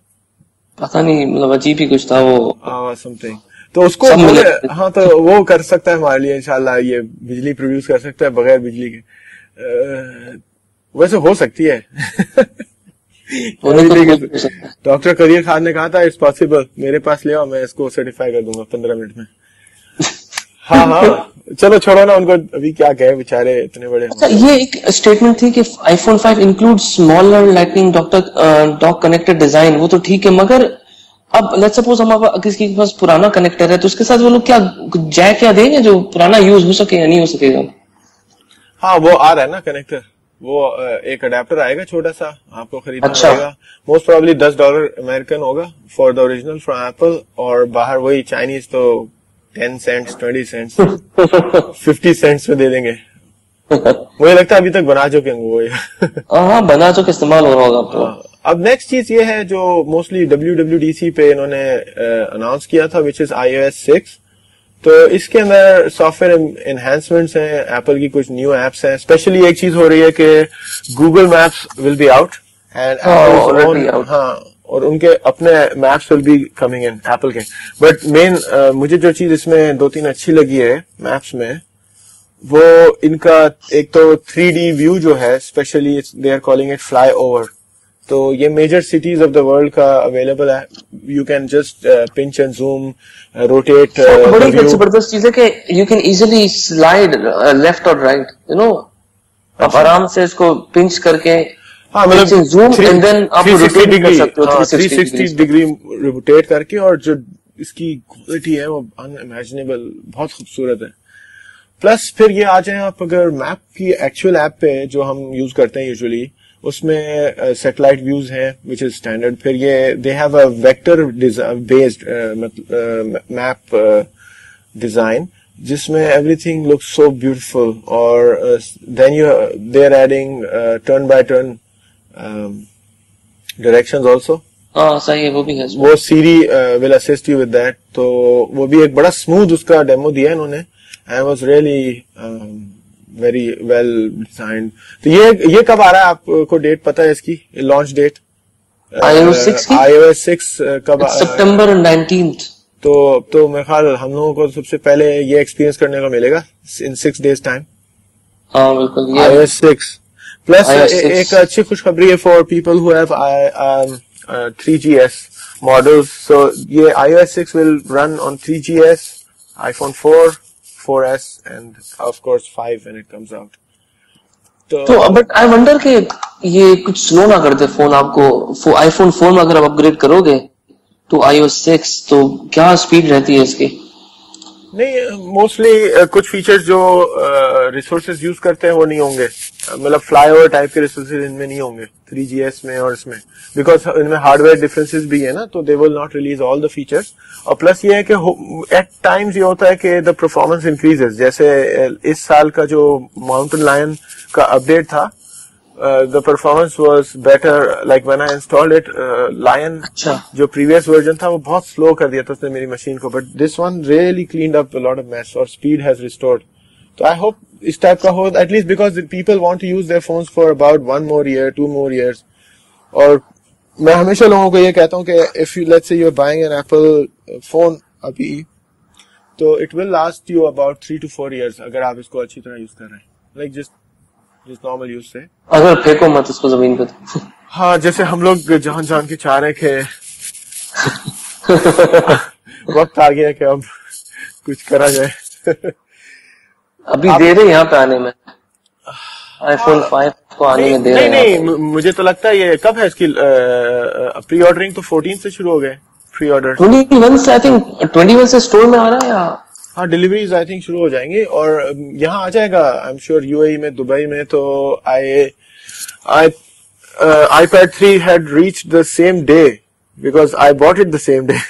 پتا نہیں, مطلب عجیب ہی کچھ تھا وہ, آوا سم تھنگ. تو اس کو ہاں تو وہ کر سکتا ہے ہمارے لیے انشاءاللہ, یہ بجلی پروڈیوس کر سکتا ہے بغیر بجلی کے. ویسے ہو سکتی ہے. ڈاکٹر قدیر خان نے کہا تھا اٹس پاسبل, میرے پاس لے آؤ, میں اس کو سرٹیفائی کر دوں گا 15 منٹ میں. ہاں چلو چھوڑو نا ان کو, ابھی کیا کہے بیچارے اتنے بڑے. اچھا, یہ ایک اسٹیٹمنٹ تھی کہ آئی فون 5 انکلوڈ اسمالر لائٹنگ ڈاک کنیکٹڈ ڈیزائن. وہ تو ٹھیک ہے, مگر اب لیٹس سپوز ہمارے کسی کے پاس پرانا کنیکٹر ہے, تو اس کے ساتھ وہ لوگ کیا جیک کیا دیں گے جو پرانا یوز ہو سکے یا نہیں ہو سکے گا؟ ہاں وہ آ رہا ہے نا کنیکٹر, وہ ایک اڈیپٹر آئے گا چھوٹا سا, آپ کو خریدنا پڑے گا. موسٹ پروبلی $10 امریکن ہوگا for the original from apple, اور باہر وہی چائنیز تو 10 سینٹس 20 سینٹس 50 سینٹس میں دے دیں گے. مجھے لگتا ہے ابھی تک بنا چکے ہیں وہ. ہاں بنا چکے, استعمال ہو رہا ہوگا. اب نیکسٹ چیز یہ ہے جو موسٹلی WWDC پہ انہوں نے اناؤنس کیا تھا, وچ از iOS 6. تو اس کے اندر سافٹ ویئر انہینسمنٹس ہیں, ایپل کی کچھ نیو ایپس ہیں. اسپیشلی ایک چیز ہو رہی ہے کہ Google Maps will be out, ہاں, اور ان کے اپنے maps will be coming in Apple کے. بٹ مین مجھے جو چیز اس میں 2-3 اچھی لگی ہے میپس میں, وہ ان کا ایک تو 3D ویو جو ہے, especially they are calling it flyover. تو یہ major cities of the world کا اویلیبل ہے. You can just pinch and zoom, rotate. بڑی زبردست چیز ہے کہ you can easily slide left اور رائٹ, یو نو, آپ آرام سے اس کو پنچ کر کے, ہاں مطلب زوم اینڈ دین آپ روٹیٹ کر سکتے ہو 360 ڈگری روٹیٹ کر کے. اور جو اس کی کوالٹی ہے وہ ان امیجنیبل, بہت خوبصورت ہے. پلس پھر یہ آ جائیں آپ اگر میپ کی ایکچوئل ایپ پہ جو ہم یوز کرتے ہیں یوزلی, اس میں سیٹلائٹ ویوز ہیں وچ از اسٹینڈرڈ. پھر یہ they have a vector based map design, جس میں everything look so beautiful. اور then you they are adding turn by turn directions also. ہاں صحیح ہے, وہ بھی ہے. وہ Siri will assist you with that. تو وہ بھی ایک بڑا اسموتھ اس کا ڈیمو دیا انہوں نے, and was really very well designed. تو یہ کب آ رہا ہے آپ کو ڈیٹ پتا ہے اس کی لانچ ڈیٹ؟ iOS 6 کب؟ سپٹمبر 19. تو میرے خیال ہم لوگوں کو سب سے پہلے یہ ایکسپیرینس کرنے کو ملے گا ان 6 days ٹائم. ہاں بالکل, iOS 6 پلس ایک اچھی خوشخبری ہے for people who have 3GS models. So یہ iOS 6 will run on 3GS, iPhone 4, 4S and of course 5 when it comes out. تو بٹ آئی ونڈر کہ یہ کچھ سلو نہ کرتے فون آپ کو. آئی فون 4 میں اگر آپ اپ گریڈ کرو گے تو iOS 6 تو کیا اسپیڈ رہتی ہے اس کی؟ نہیں, موسٹلی کچھ فیچرز جو ریسورسز یوز کرتے ہیں وہ نہیں ہوں گے, مطلب فلائی اوور ٹائپ کے ریسورسز ان میں نہیں ہوں گے 3GS میں اور اس میں, بیکاز ان میں ہارڈ ویئر ڈفرینسز بھی ہے نا, تو they will not release all the features. اور پلس یہ ہے کہ ایٹ ٹائمز یہ ہوتا ہے کہ دا پرفارمنس انکریزز. جیسے اس سال کا جو ماؤنٹن لائن کا اپڈیٹ تھا, the performance was better, like when I installed it, Lion جو previous version تھا وہ بہت slow کر دیا تھا اس نے میری مشین کو, but this one really cleaned up a lot of mess اور speed has restored. So I hope us type کا ہو, at least because people want to use their phones for about 1 more year, 2 more years. اور میں ہمیشہ لوگوں کو یہ کہتا ہوں کہ if you, let's say you're buying an Apple phone ابھی, تو it will last you about 3 to 4 years اگر آپ اس کو اچھی طرح یوز کر رہے ہیں, like just نارمل یوز سے. اگر پھینکو مت اس کو زمین پہ. ہاں جیسے ہم لوگ جان کے چاہ رہے کہ وقت آ گیا کہ اب کچھ کرا جائے. अभी दे रहे हैं यहाँ पे आने में, iPhone 5 को आने में दे रहे हैं। नहीं, मुझे तो लगता है ये कब है इसकी प्री ऑर्डरिंग तो 14 से शुरू हो गए प्री ऑर्डर। 21 से, आई थिंक 21 से स्टोर में आ रहा है या हाँ, डिलीवरीज आई थिंक शुरू हो जाएंगी और यहाँ आ जाएगा आई एम श्योर यूएई में, दुबई में। तो iPad 3 had reached the same day because I bought it the same day.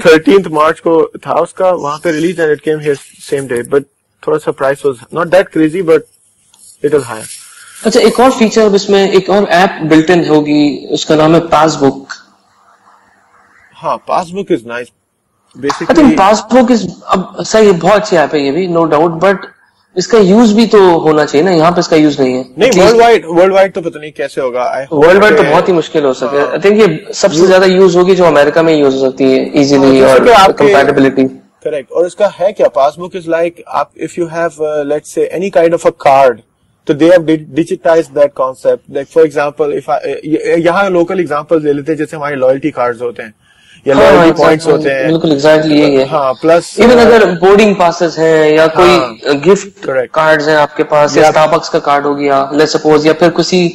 13th March को था उसका वहां पे release and it came here same day, but थोड़ा सा price was not that crazy but it was higher. अच्छा, एक और फीचर अब इसमें, एक और ऐप बिल्ट इन होगी, उसका नाम है पासबुक। हाँ, passbook is nice I think passbook is, अब सही, बहुत अच्छी ऐप है ये भी, नो डाउट, बट इसका यूज भी तो होना चाहिए ना, यहाँ पे इसका यूज नहीं है। नहीं, वर्ल्ड वाइड तो पता नहीं कैसे होगा, वर्ल्ड वाइड तो बहुत ही मुश्किल हो सके। आई थिंक ये सबसे ज्यादा यूज होगी जो अमेरिका में यूज हो सकती है इजीली और कंपैटिबिलिटी। करेक्ट। और इसका है क्या, पासबुक इज लाइक आप if you have let's say any kind of a card, तो they have digitized that concept. Like for example if यहाँ लोकल एग्जांपल ले लेते हैं, जैसे हमारे लॉयल्टी कार्ड्स होते हैं या लॉयल्टी पॉइंट्स होते हैं। बिल्कुल एग्जैक्टली यही है। हाँ, प्लस इवन अगर बोर्डिंग पासेस हैं या कोई गिफ्ट कार्ड्स हैं आपके पास, या स्टारबक्स का कार्ड हो गया लेट्स सपोज, या फिर किसी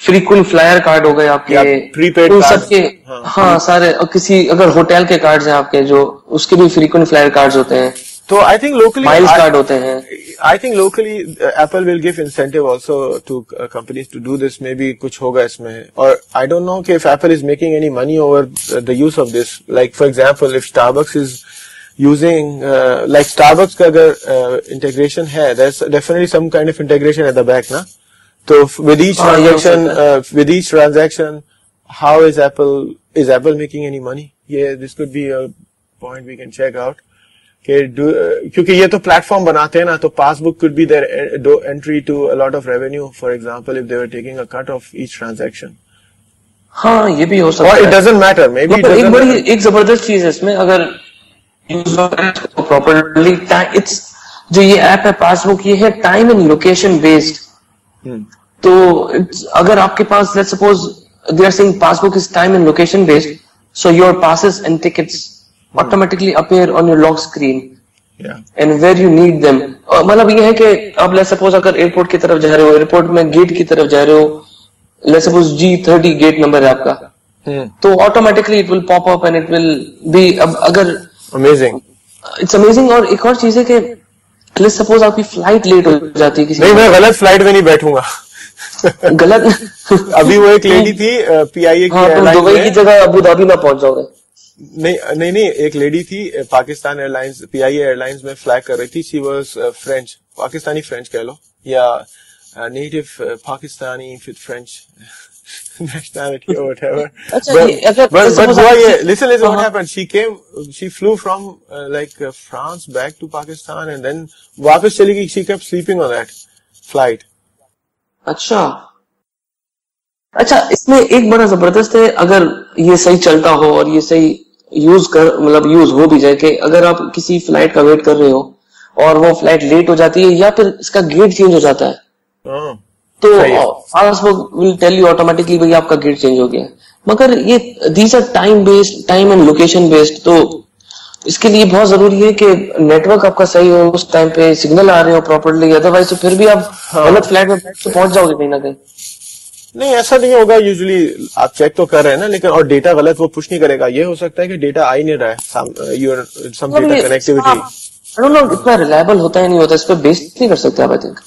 फ्रीक्वेंट फ्लायर कार्ड हो गए आपके, प्रीपेड तो सबके हाँ सारे, और किसी अगर होटल के कार्ड्स हैं आपके, जो उसके भी फ्रीक्वेंट फ्लायर कार्ड्स होते हैं। तो I think locally miles card होते हैं। I think locally Apple will give incentive also to companies to do this, maybe कुछ होगा इसमें। और आई डोंट नो कि if Apple is making any money over the use of this. Like for example if Starbucks is using like Starbucks का अगर integration है, there is definitely some kind of integration at the back ना, तो with each transaction, how is Apple making any money? Yeah, this could be a point we can check out. क्योंकि ये तो platform बनाते हैं ना, तो passbook could be their entry to a lot of revenue. For example, if they were taking a cut of each transaction. हाँ, ये भी हो सकता है। It doesn't matter. Maybe एक जबरदस्त चीज है इसमें, अगर प्रॉपरली, जो ये ऐप है पासबुक, ये है टाइम एंड लोकेशन बेस्ड। तो अगर आपके पास let's suppose they are saying passbook is time and location based, so your passes and tickets automatically appear on your lock screen and where you need them. मतलब ये है कि आप let's suppose अगर एयरपोर्ट की तरफ जा रहे हो, एयरपोर्ट में गेट की तरफ जा रहे हो, let's suppose G30 gate number है आपका, तो automatically it will pop up and it will B, अब अगर अमेजिंग, इट्स अमेजिंग। और एक और चीज है कि लेट्स सपोज आपकी फ्लाइट लेट हो जाती है किसी, नहीं, मैं गलत फ्लाइट में नहीं बैठूंगा। गलत अभी वो एक लेडी थी PIA की, हाँ, तो दुबई की जगह अबू धाबी में पहुंच जाओगे। नहीं, एक लेडी थी पाकिस्तान एयरलाइंस PIA एयरलाइंस में फ्लाई कर रही थी। She was French, Pakistani French कह लो, या native Pakistani with French nationality or whatever. But listen, what happened? She flew from France back to Pakistan and then वापस चली गई. She kept sleeping on that flight. अच्छा, इसमें एक बड़ा जबरदस्त है, अगर ये सही चलता हो और ये सही यूज हो भी जाए, कि अगर आप किसी फ्लाइट का वेट कर रहे हो और वो फ्लाइट लेट हो जाती है या फिर इसका गेट चेंज हो जाता है, तो Passbook will tell you automatically भाई आपका गेट चेंज हो गया। मगर ये these are time based, time and location based, तो इसके लिए बहुत जरूरी है कि नेटवर्क आपका सही हो, उस टाइम पे सिग्नल आ रहे हो प्रॉपर्ली, अदरवाइज तो फिर भी आप गलत फ्लाइट में तो पहुंच जाओगे कहीं ना कहीं। नहीं, ऐसा नहीं होगा, यूजुअली आप चेक तो कर रहे हैं ना, लेकिन और डेटा गलत वो पुश नहीं करेगा। ये हो सकता है कि डेटा आ ही नहीं रहा है, your some data connectivity, I don't know इतना रिलायबल होता है नहीं होता, इस पर बेस नहीं कर सकते आप। आई थिंक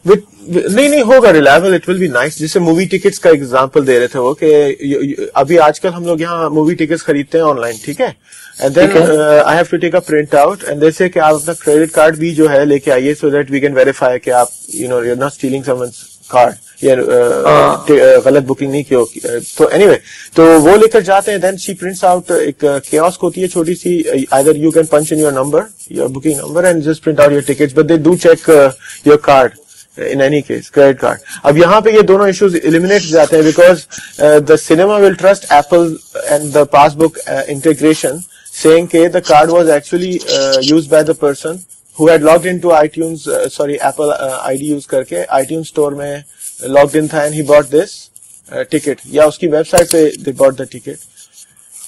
नहीं होगा reliable, it will be nice. जैसे मूवी टिकट्स का एग्जांपल दे रहे थे वो, कि अभी आजकल हम लोग यहाँ मूवी टिकट्स खरीदते हैं ऑनलाइन, ठीक है, and then I have to take a print out एंड जैसे कि आप अपना क्रेडिट कार्ड भी जो है लेके आइए, so that we can verify कि आप you are not stealing someone's card या गलत बुकिंग नहीं की होगी। तो एनीवे, तो वो लेकर जाते हैं, देन शी प्रिंट्स आउट, एक कियोस्क होती है छोटी सी, either you can punch in your number, your booking number, and just print out your tickets, but they do check your card in any case, credit card. अब यहाँ पे ये दोनों issues eliminate जाते हैं, because the cinema will trust Apple and the passbook integration, saying that the card was actually used by the person who had logged into iTunes, Apple ID use करके iTunes store में logged in था, and he bought this ticket, या उसकी website पे they bought the ticket.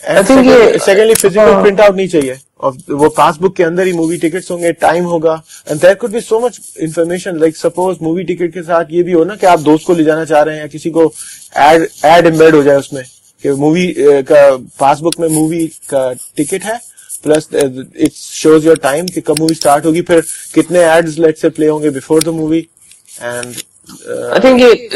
And secondly, physical print out नहीं चाहिए. वो Passbook के अंदर ही मूवी टिकट्स होंगे, टाइम होगा, and there could be so much information. Like suppose movie ticket के साथ ये भी हो ना कि आप दोस्त को ले जाना चाह रहे हैं या किसी को एड एम्बेड हो जाए उसमें कि मूवी का पासबुक में मूवी का टिकट है plus it shows your time कि कब मूवी स्टार्ट होगी, फिर कितने एड्स लेट्स से प्ले होंगे before the movie, and I think ये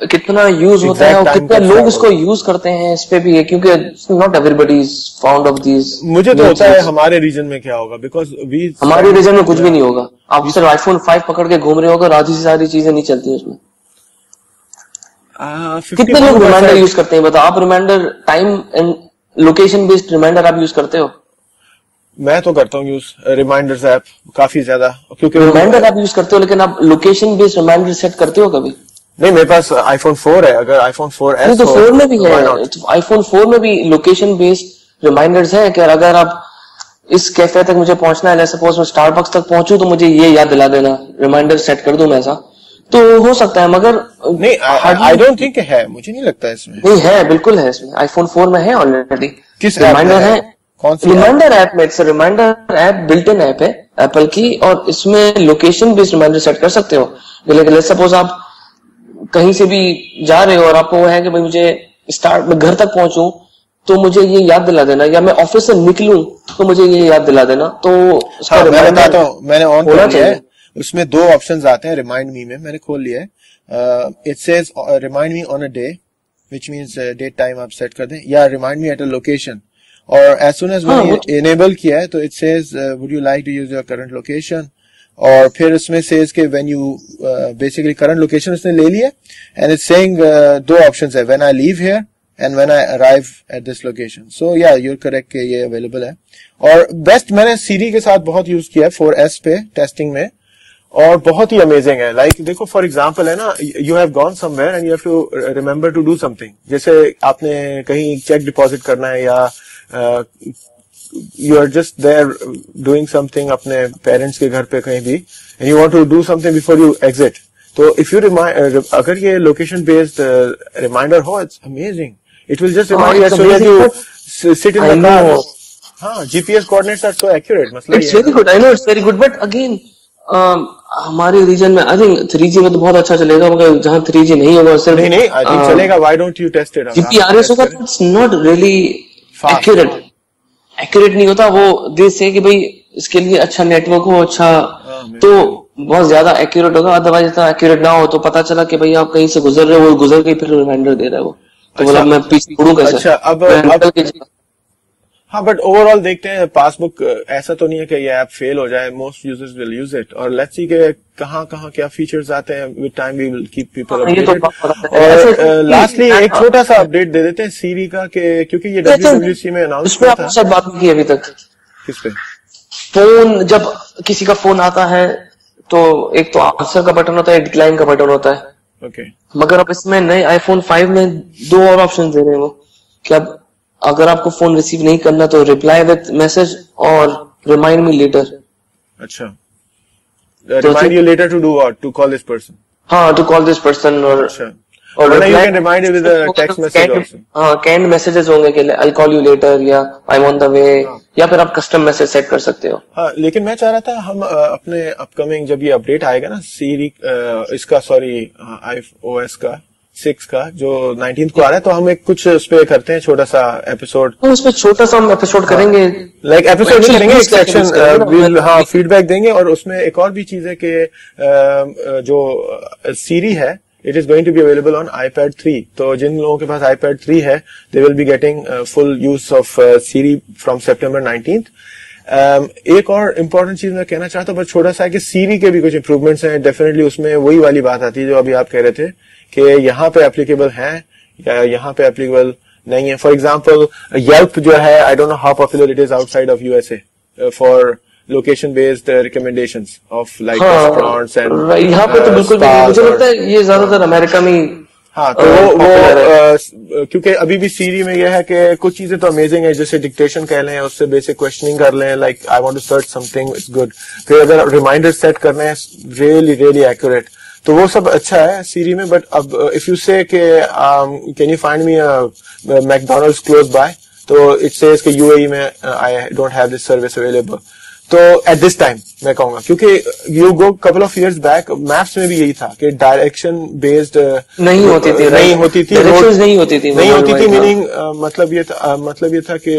कितना यूज होता है और कितना लोग इसको यूज करते हैं इस पे भी है, क्योंकि not everybody is found of these. मुझे तो होता है हमारे रीजन में क्या होगा, बिकॉज हमारे रीजन में कुछ भी नहीं होगा. आप सिर्फ आईफोन 5 पकड़ के घूम रहे होगा और आधी से सारी चीजें नहीं चलती उसमें. कितने लोग रिमाइंडर यूज करते हैं बताओ आप? Reminder time and location based reminder आप यूज करते हो? मैं तो करता हूँ यूज रिमाइंडर्स ऐप काफी ज्यादा, क्योंकि रिमाइंडर आप यूज करते हो लेकिन आप लोकेशन बेस्ड रिमाइंडर सेट करते हो कभी? नहीं, मेरे पास आईफोन 4 है. अगर आईफोन 4S तो 4 में भी है, आईफोन 4 में भी लोकेशन बेस्ड रिमाइंडर्स है कि अगर आप इस कैफे तक मुझे पहुंचना है, सपोज मैं स्टारबक्स तक पहुंचूं तो मुझे ये याद दिला देना, रिमाइंडर सेट कर दूं मैं, ऐसा तो हो सकता है. मगर नहीं, आई डोंट थिंक है, मुझे नहीं लगता इसमें. नहीं है, बिल्कुल है इसमें. आईफोन 4 में है ऑलरेडी. किस रिमाइंडर है? कौन सी रिमाइंडर ऐप में? It's reminder app, built in app है एप्पल की, और इसमें लोकेशन बेस्ड रिमाइंडर सेट कर सकते हो. लेकिन सपोज आप कहीं से भी जा रहे हो और आपको वो है कि भाई मुझे मैं घर तक पहुंचूं तो मुझे ये याद दिला देना, या मैं ऑफिस से निकलूं तो मुझे ये याद दिला देना, तो उसका मैं बताता हूँ, मैंने ऑन कर लिया है. उसमें 2 ऑप्शंस आते हैं रिमाइंड मी में, मैंने खोल लिया है. It says remind me on a day, which means date time आप सेट कर दें, या remind me at a location. और एज सुन एज मैंने इनेबल किया है तो it says would you like to use your current location, और फिर उसमें सेज के when you basically current location उसने ले लिया, एंड इट्स सेइंग 2 ऑप्शंस है, when I leave here and when I arrive at this location. So yeah you are correct कि ये अवेलेबल है. और बेस्ट मैंने सीरी के साथ बहुत यूज किया है 4S पे टेस्टिंग में, और बहुत ही अमेजिंग है. लाइक देखो फॉर एग्जांपल है ना, you have gone somewhere and you have to remember to do something, जैसे आपने कहीं चेक डिपॉजिट करना है या you are just there doing something अपने पेरेंट्स के घर पे कहीं भी, and you want to do something before you exit. तो if you अगर ये लोकेशन बेस्ड रिमाइंडर हो, it's amazing. It will just remind you as soon as you sit in the car. हाँ, GPS coordinates are so accurate. मतलब it's very good. I know it's very good, but again हमारे reason में I think 3G में तो बहुत अच्छा चलेगा, मगर जहाँ 3G नहीं होगा सिर्फ नहीं आई थिंक चलेगा. Why don't you test it? GPRS होगा तो it's not really एक्यूरेट नहीं होता. वो देश से कि भाई इसके लिए अच्छा नेटवर्क हो, अच्छा तो बहुत ज्यादा एक्यूरेट होगा. अदरवाइज इतना एक्यूरेट ना हो तो पता चला कि भाई आप कहीं से गुजर रहे हो, वो गुजर के फिर रिमाइंडर दे रहा है वो, तो बोला मैं पीछे छोड़ू कैसे. अच्छा, अब हाँ, बट ओवरऑल देखते हैं पासबुक ऐसा तो नहीं है कि ये ऐप फेल हो जाए. Most users will use it, और लेट्स सी के कहाँ क्या फीचर्स आते हैं. With time we will keep people updated. और लास्टली एक छोटा सा अपडेट दे देते हैं सीरी का, क्योंकि ये WWDC में अनाउंस किया था. उसमें बात नहीं की अभी तक. किस पे? फोन, जब किसी का फोन आता है तो एक तो आंसर का बटन होता है, एक डिक्लाइन का बटन होता है. ओके. मगर अब इसमें नए आईफोन 5 में 2 और ऑप्शन दे रहे हैं वो, कि अब अगर आपको फोन रिसीव नहीं करना तो रिप्लाई विद मैसेज और रिमाइंड मी लेटर. अच्छा, remind you later to do what? To call this person. हाँ, टू कॉल दिस पर्सन. और अच्छा, और you can remind with a text message also. हाँ, कैंड मैसेजेस होंगे कि आई कॉल यू लेटर या I am on the way, या फिर आप कस्टम मैसेज सेट कर सकते हो. हाँ, लेकिन मैं चाह रहा था हम अपने अपकमिंग जब ये अपडेट आएगा ना सीरी इसका, सॉरी iOS का 6 का जो 19th को आ रहा है, तो हम एक कुछ उस पे करते हैं छोटा सा एपिसोड. उस पे छोटा सा हम एपिसोड करेंगे, लाइक एपिसोड नहीं करेंगे, एक सेक्शन हाँ फीडबैक देंगे. और उसमें एक और भी चीज है कि जो सीरी है it is going to be available on iPad 3. तो जिन लोगों के पास iPad 3 है they will be getting full use of Siri from September 19th. एक और इम्पोर्टेंट चीज मैं कहना चाहता हूँ, बस छोटा सा है कि सीरी के भी कुछ इंप्रूवमेंट्स हैं. डेफिनेटली उसमें वही वाली बात आती है जो अभी आप कह रहे थे कि यहाँ पे एप्लीकेबल है या यहाँ पे एप्लीकेबल नहीं है. फॉर एग्जाम्पल येल्प जो है, आई don't know how popular it is outside of USA for location based recommendations of like restaurants and यहाँ पे तो बिल्कुल भी मुझे लगता है ये ज्यादातर अमेरिका में. हाँ, तो वो क्योंकि अभी भी सीरी में यह है कि कुछ चीजें तो अमेजिंग है, जैसे डिक्टेशन कह लें, उससे बेसिक क्वेश्चनिंग कर लें, like I want to search something, it's good. फिर अगर रिमाइंडर सेट करने हैं रियली एक्यूरेट, तो वो सब अच्छा है सीरी में. बट अब इफ यू से can you find me McDonald's close by, तो इट सेज कि यूएई में I don't have this service available. तो एट दिस टाइम मैं कहूंगा, क्योंकि you go couple of years back maps में भी यही था कि डायरेक्शन बेस्ड नहीं होती थी, नहीं होती थी मीनिंग मतलब ये था कि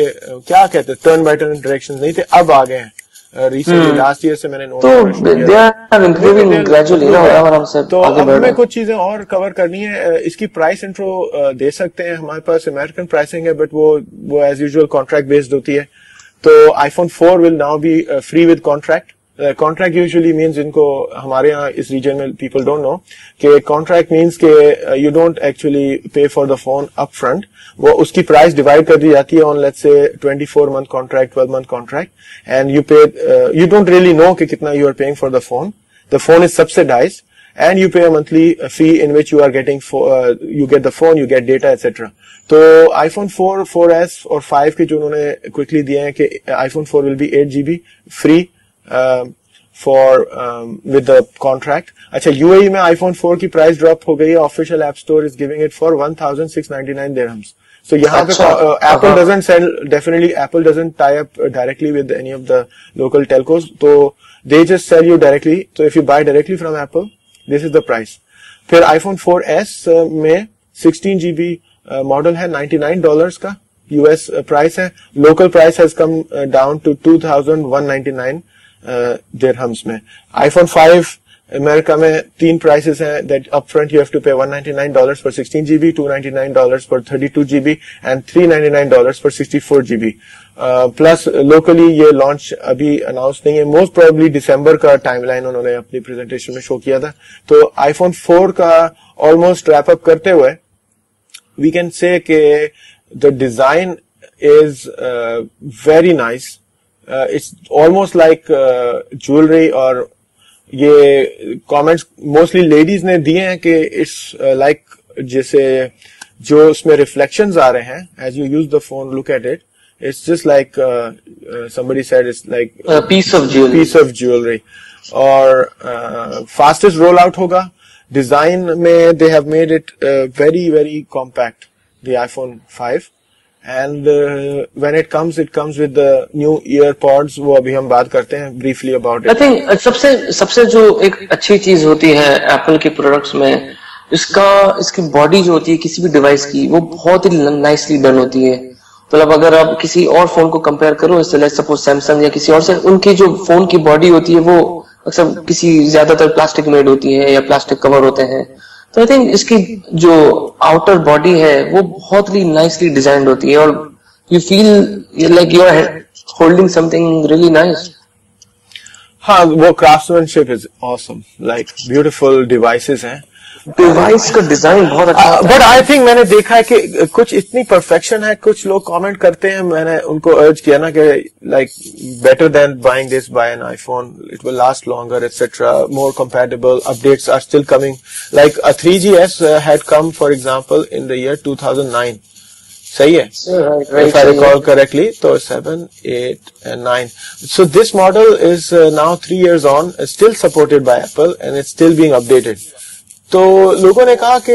क्या कहते टर्न बाय टर्न डायरेक्शन नहीं थे, अब आ गए हैं रिसेंटली लास्ट ईयर से मैंने नोट तो अब हमें कुछ चीजें और कवर करनी है. इसकी प्राइस इंट्रो दे सकते हैं, हमारे पास अमेरिकन प्राइसिंग है बट वो एज यूजुअल कॉन्ट्रैक्ट बेस्ड होती है. तो iPhone 4 will now be free with contract. Contract usually means इनको हमारे यहाँ इस region में people don't know कि contract means कि you don't actually pay for the phone up front. वो उसकी price divide कर दी जाती है on let's say 24-month contract, 12-month contract, and you pay you don't really know कि कितना you are paying for the phone. The phone is subsidized and you pay a monthly fee in which you are getting you get the phone, you get data, etc. तो iPhone 4, 4S और 5 के जो उन्होंने quickly दिए हैं कि iPhone 4 will be 8GB free for with the contract. अच्छा, UAE में iPhone 4 की प्राइस ड्रॉप हो गई है. Official app store is giving it for 1699 dirhams. So यहाँ पे Apple doesn't sell, definitely Apple doesn't tie up directly with any of the local telcos. तो they just sell you directly. So if you buy directly from Apple, this is the price. फिर iPhone 4S में 16GB model है, $99 का US price है. Local price has come down to 2199 dirhams में. iPhone 5 America में तीन prices हैं that upfront you have to pay $199 for 16GB, $299 for 32GB and $399 for 64GB. Plus locally ये launch अभी अनाउंस नहीं है, मोस्ट प्रोबेबली दिसंबर का टाइमलाइन उन्होंने अपनी प्रेजेंटेशन में शो किया था. तो iPhone 4 का ऑलमोस्ट रैप अप करते हुए we can say कि the design is very nice. It's almost like jewelry. और ये comments mostly ladies ने दिए हैं कि it's like जैसे जो उसमें reflections आ रहे हैं as you use the phone, look at it, it's just like somebody said it's like a piece of jewelry. और fastest rollout होगा. Design में they have made it very very compact, the iPhone 5, and when it comes with the new EarPods. वो अभी हम बात करते हैं briefly about it. I think सबसे जो एक अच्छी चीज होती है Apple के प्रोडक्ट्स में, इसकी बॉडी जो होती है किसी भी डिवाइस की, वो बहुत ही नाइसली डन होती है. मतलब अगर आप किसी और फोन को कंपेयर करो, इससे सपोज सैमसंग या किसी और से, उनकी जो फोन की बॉडी होती है वो अक्सर किसी ज्यादातर प्लास्टिक मेड होती है या प्लास्टिक कवर होते हैं. तो आई थिंक इसकी जो आउटर बॉडी है वो बहुत ही नाइसली डिजाइंड होती है और you feel like you are holding something really nice. हाँ, वो craftsmanship is awesome, like beautiful devices हैं. डिवाइस का डिजाइन बहुत अच्छा. बट आई थिंक मैंने देखा है कि कुछ इतनी परफेक्शन है, कुछ लोग कमेंट करते हैं, मैंने उनको अर्ज किया ना कि like better than buying this by an iPhone, it will last longer etcetera, more compatible, updates are still coming. Like a 3GS had come for example in the year 2009. सही है, if I recall correctly. तो 7, 8 and 9. So this model is now 3 years on, still supported by Apple and it's still being updated. तो लोगों ने कहा कि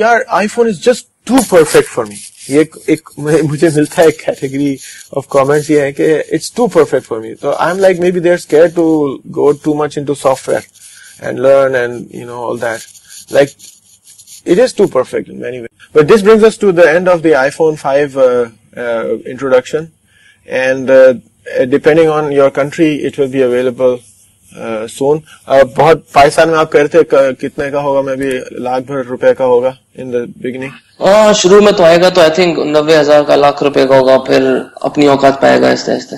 यार iPhone is just too perfect for me. ये एक मुझे मिलता है कैटेगरी ऑफ कमेंट्स ये है कि it's too perfect for me. तो I am like maybe they are scared to go too much into software and learn and you know all that. Like it is too perfect in many ways. But this brings us to the end of the iPhone 5 introduction, and depending on your country it will be available soon. बहुत पाकिस्तान में आप कहते थे कितने का होगा, मैं भी लाख भर रुपए का होगा in the beginning. शुरू में तो आएगा तो आई थिंक 90,000 का, लाख रुपए का होगा, फिर अपनी औकात पाएगा आहिस्ते आहिस्ते.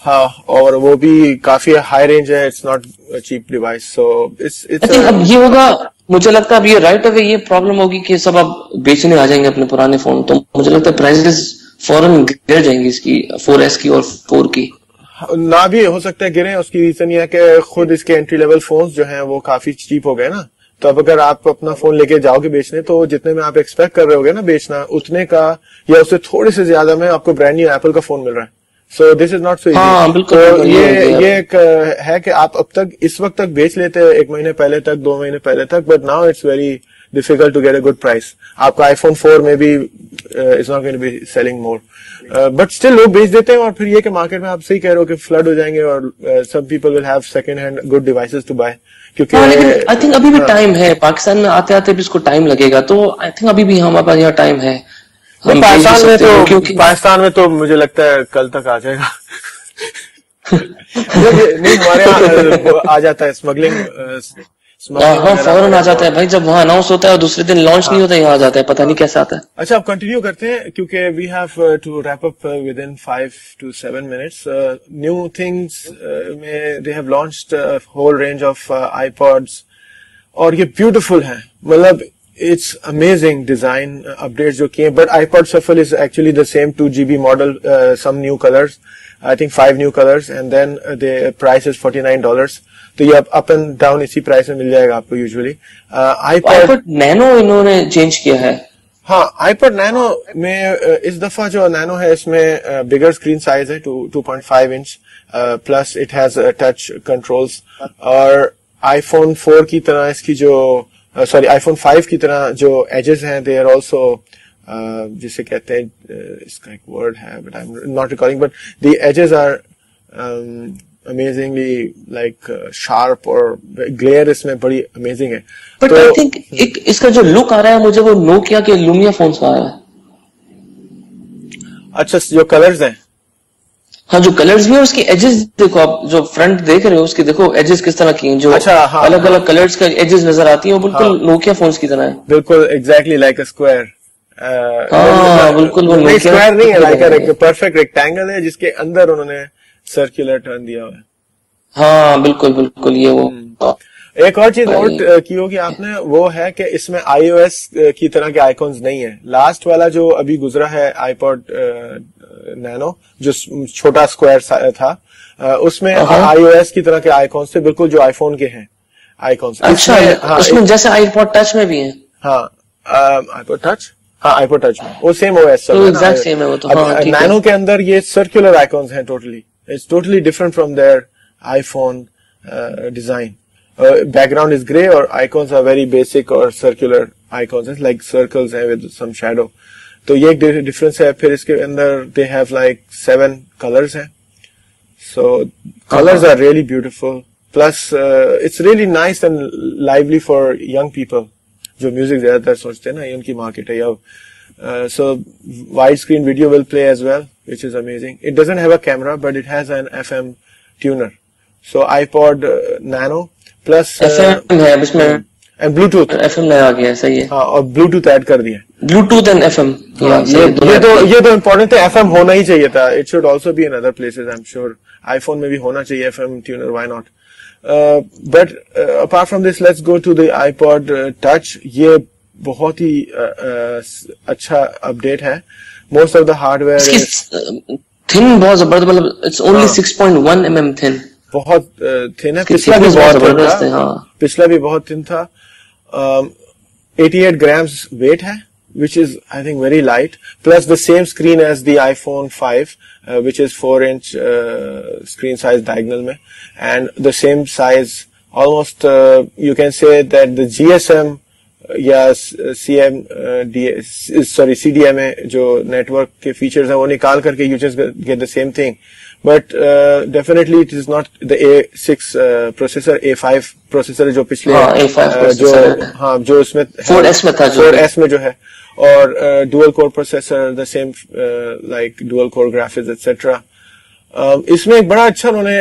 हाँ, और वो भी काफी हाई रेंज है, it's not cheap device. So it's अब ये होगा, मुझे लगता है अब ये राइट अवे ये प्रॉब्लम होगी कि सब अब बेचने आ जाएंगे अपने पुराने फोन. तो मुझे लगता है प्राइसेस फौरन गिर जाएंगी इसकी 4S की और 4 की. ना भी हो सकता है गिरे. उसकी रीजन ये है कि खुद इसके एंट्री लेवल फोन्स जो हैं वो काफी चीप हो गए ना. तो अब अगर आप अपना फोन लेके जाओगे बेचने, तो जितने में आप एक्सपेक्ट कर रहे होगे ना बेचना, उतने का या उससे थोड़े से ज्यादा में आपको ब्रांड न्यू एप्पल का फोन मिल रहा है. So this is not so easy. तो ये एक है कि आप अब तक इस वक्त तक बेच लेते हैं, 1 महीने पहले तक, 2 महीने पहले तक, but now it's very difficult to get a good price. आपका iPhone 4 में भी it's not going to be selling more. But still लोग बेच देते हैं, और फिर ये कि मार्केट में आप सही कह रहे हो कि फ्लड हो जाएंगे, और some people will have second hand good devices to buy. क्योंकि लेकिन आई थिंक अभी भी टाइम है, पाकिस्तान में आते आते भी इसको टाइम लगेगा, तो आई थिंक अभी भी हमारे पास यहाँ टाइम है. पाकिस्तान में तो मुझे लगता है कल तक आ जाएगा. नहीं, हमारे यहाँ आ जाता है स्मगलिंग. हाँ, फौरन आ जाता है भाई, जब वहाँ अनाउंस होता है और दूसरे दिन लॉन्च नहीं होता, यहाँ आ जाता है, पता नहीं कैसे आता है. अच्छा, अब कंटिन्यू करते हैं क्योंकि we have to wrap up within 5 to 7 minutes. New things में they have launched whole range of iPods, और ये ब्यूटीफुल है, मतलब it's amazing design updates जो किए. But iPod Shuffle is actually the same 2 GB model, some new colors, I think 5 new colors, and then the price is $49. तो ये up and down इसी price में मिल जाएगा आपको यूजुअली. iPod Nano इन्होंने change किया है. हाँ, iPod Nano में इस दफा जो Nano है इसमें बिगर स्क्रीन साइज है, 2.5 inch, plus it has touch controls, और iPhone 4 की तरह इसकी जो iPhone 5 की तरह जो एजेस हैं दे आर ऑल्सो, जिसे कहते हैं, इसका एक वर्ड है but I am not recalling, but the edges are amazingly like sharp, और glare इसमें बड़ी amazing है. But I think एक इसका जो लुक आ रहा है मुझे वो नोकिया के लूमिया फोन्स का आ रहा है. अच्छा, जो कलर्स हैं, हाँ, जो कलर्स भी है, उसकी एजेस देखो, आप जो फ्रंट देख रहे हो उसके देखो एजेस किस तरह की हैं, जो अलग अलग कलर्स का एजेस नजर आती है, वो बिल्कुल नोकिया फोन्स की तरह है. बिल्कुल exactly like a square. बिल्कुल वो नहीं, स्क्वायर नहीं है, like a perfect rectangle है जिसके अंदर उन्होंने सर्कुलर टर्न दिया हुआ है. हाँ, बिल्कुल बिल्कुल, ये वो. एक और चीज नोट की होगी आपने, वो है कि इसमें iOS की तरह के आइकॉन्स नहीं है. लास्ट वाला जो अभी गुजरा है iPod Nano, जो छोटा स्क्वायर था, उसमें iOS की तरह के आइकॉन्स थे, बिल्कुल जो आईफोन के हैं आइकॉन्स. अच्छा, उसमें जैसे iPod Touch में भी है. हाँ, iPod Touch, हाँ iPod Touch में वो सेम OS सब एग्जैक्ट सेम है वो तो. Nano के अंदर ये सर्कुलर आइकॉन्स हैं totally. It's totally different from their iPhone design. Background is grey, or icons are very basic or circular icons. It's like circles with some shadow. तो ये एक difference है. फिर इसके अंदर they have like 7 colors हैं. So colors are really beautiful. Plus it's really nice and lively for young people जो music ज़्यादातर सोचते हैं ना, ये उनकी market है. So widescreen video will play as well, which is amazing. It doesn't have a camera, but it has an FM tuner. So iPod Nano plus FM है इसमें, and Bluetooth. FM नया आ गया है, सही है. हाँ, और Bluetooth ऐड कर दिया. Bluetooth and FM. ये तो important है. FM होना ही चाहिए था. It should also be in other places, I'm sure. iPhone में भी होना चाहिए FM tuner. Why not? But apart from this, let's go to the iPod Touch. ये बहुत ही अच्छा अपडेट है. Most of the hardware thin बहुत जबरदस्त, मतलब इट्स ओनली 6.1 mm थिन. बहुत थिन है. पिछला भी बहुत जबरदस्त है. पिछला भी बहुत थिन था. 88 grams वेट है, which is I think very light. Plus the same screen as the iPhone 5, which is 4-inch screen size diagonal में, and the same size almost. You can say that the GSM या CDMA जो network के features हैं वो निकाल करके you just get the same thing, but definitely it is not the A6 processor. A5 processor जो पिछले जो इसमें 4S में था, 4S में जो है, और dual core processor, the same like dual core graphics etcetera. इसमें एक बड़ा अच्छा उन्होंने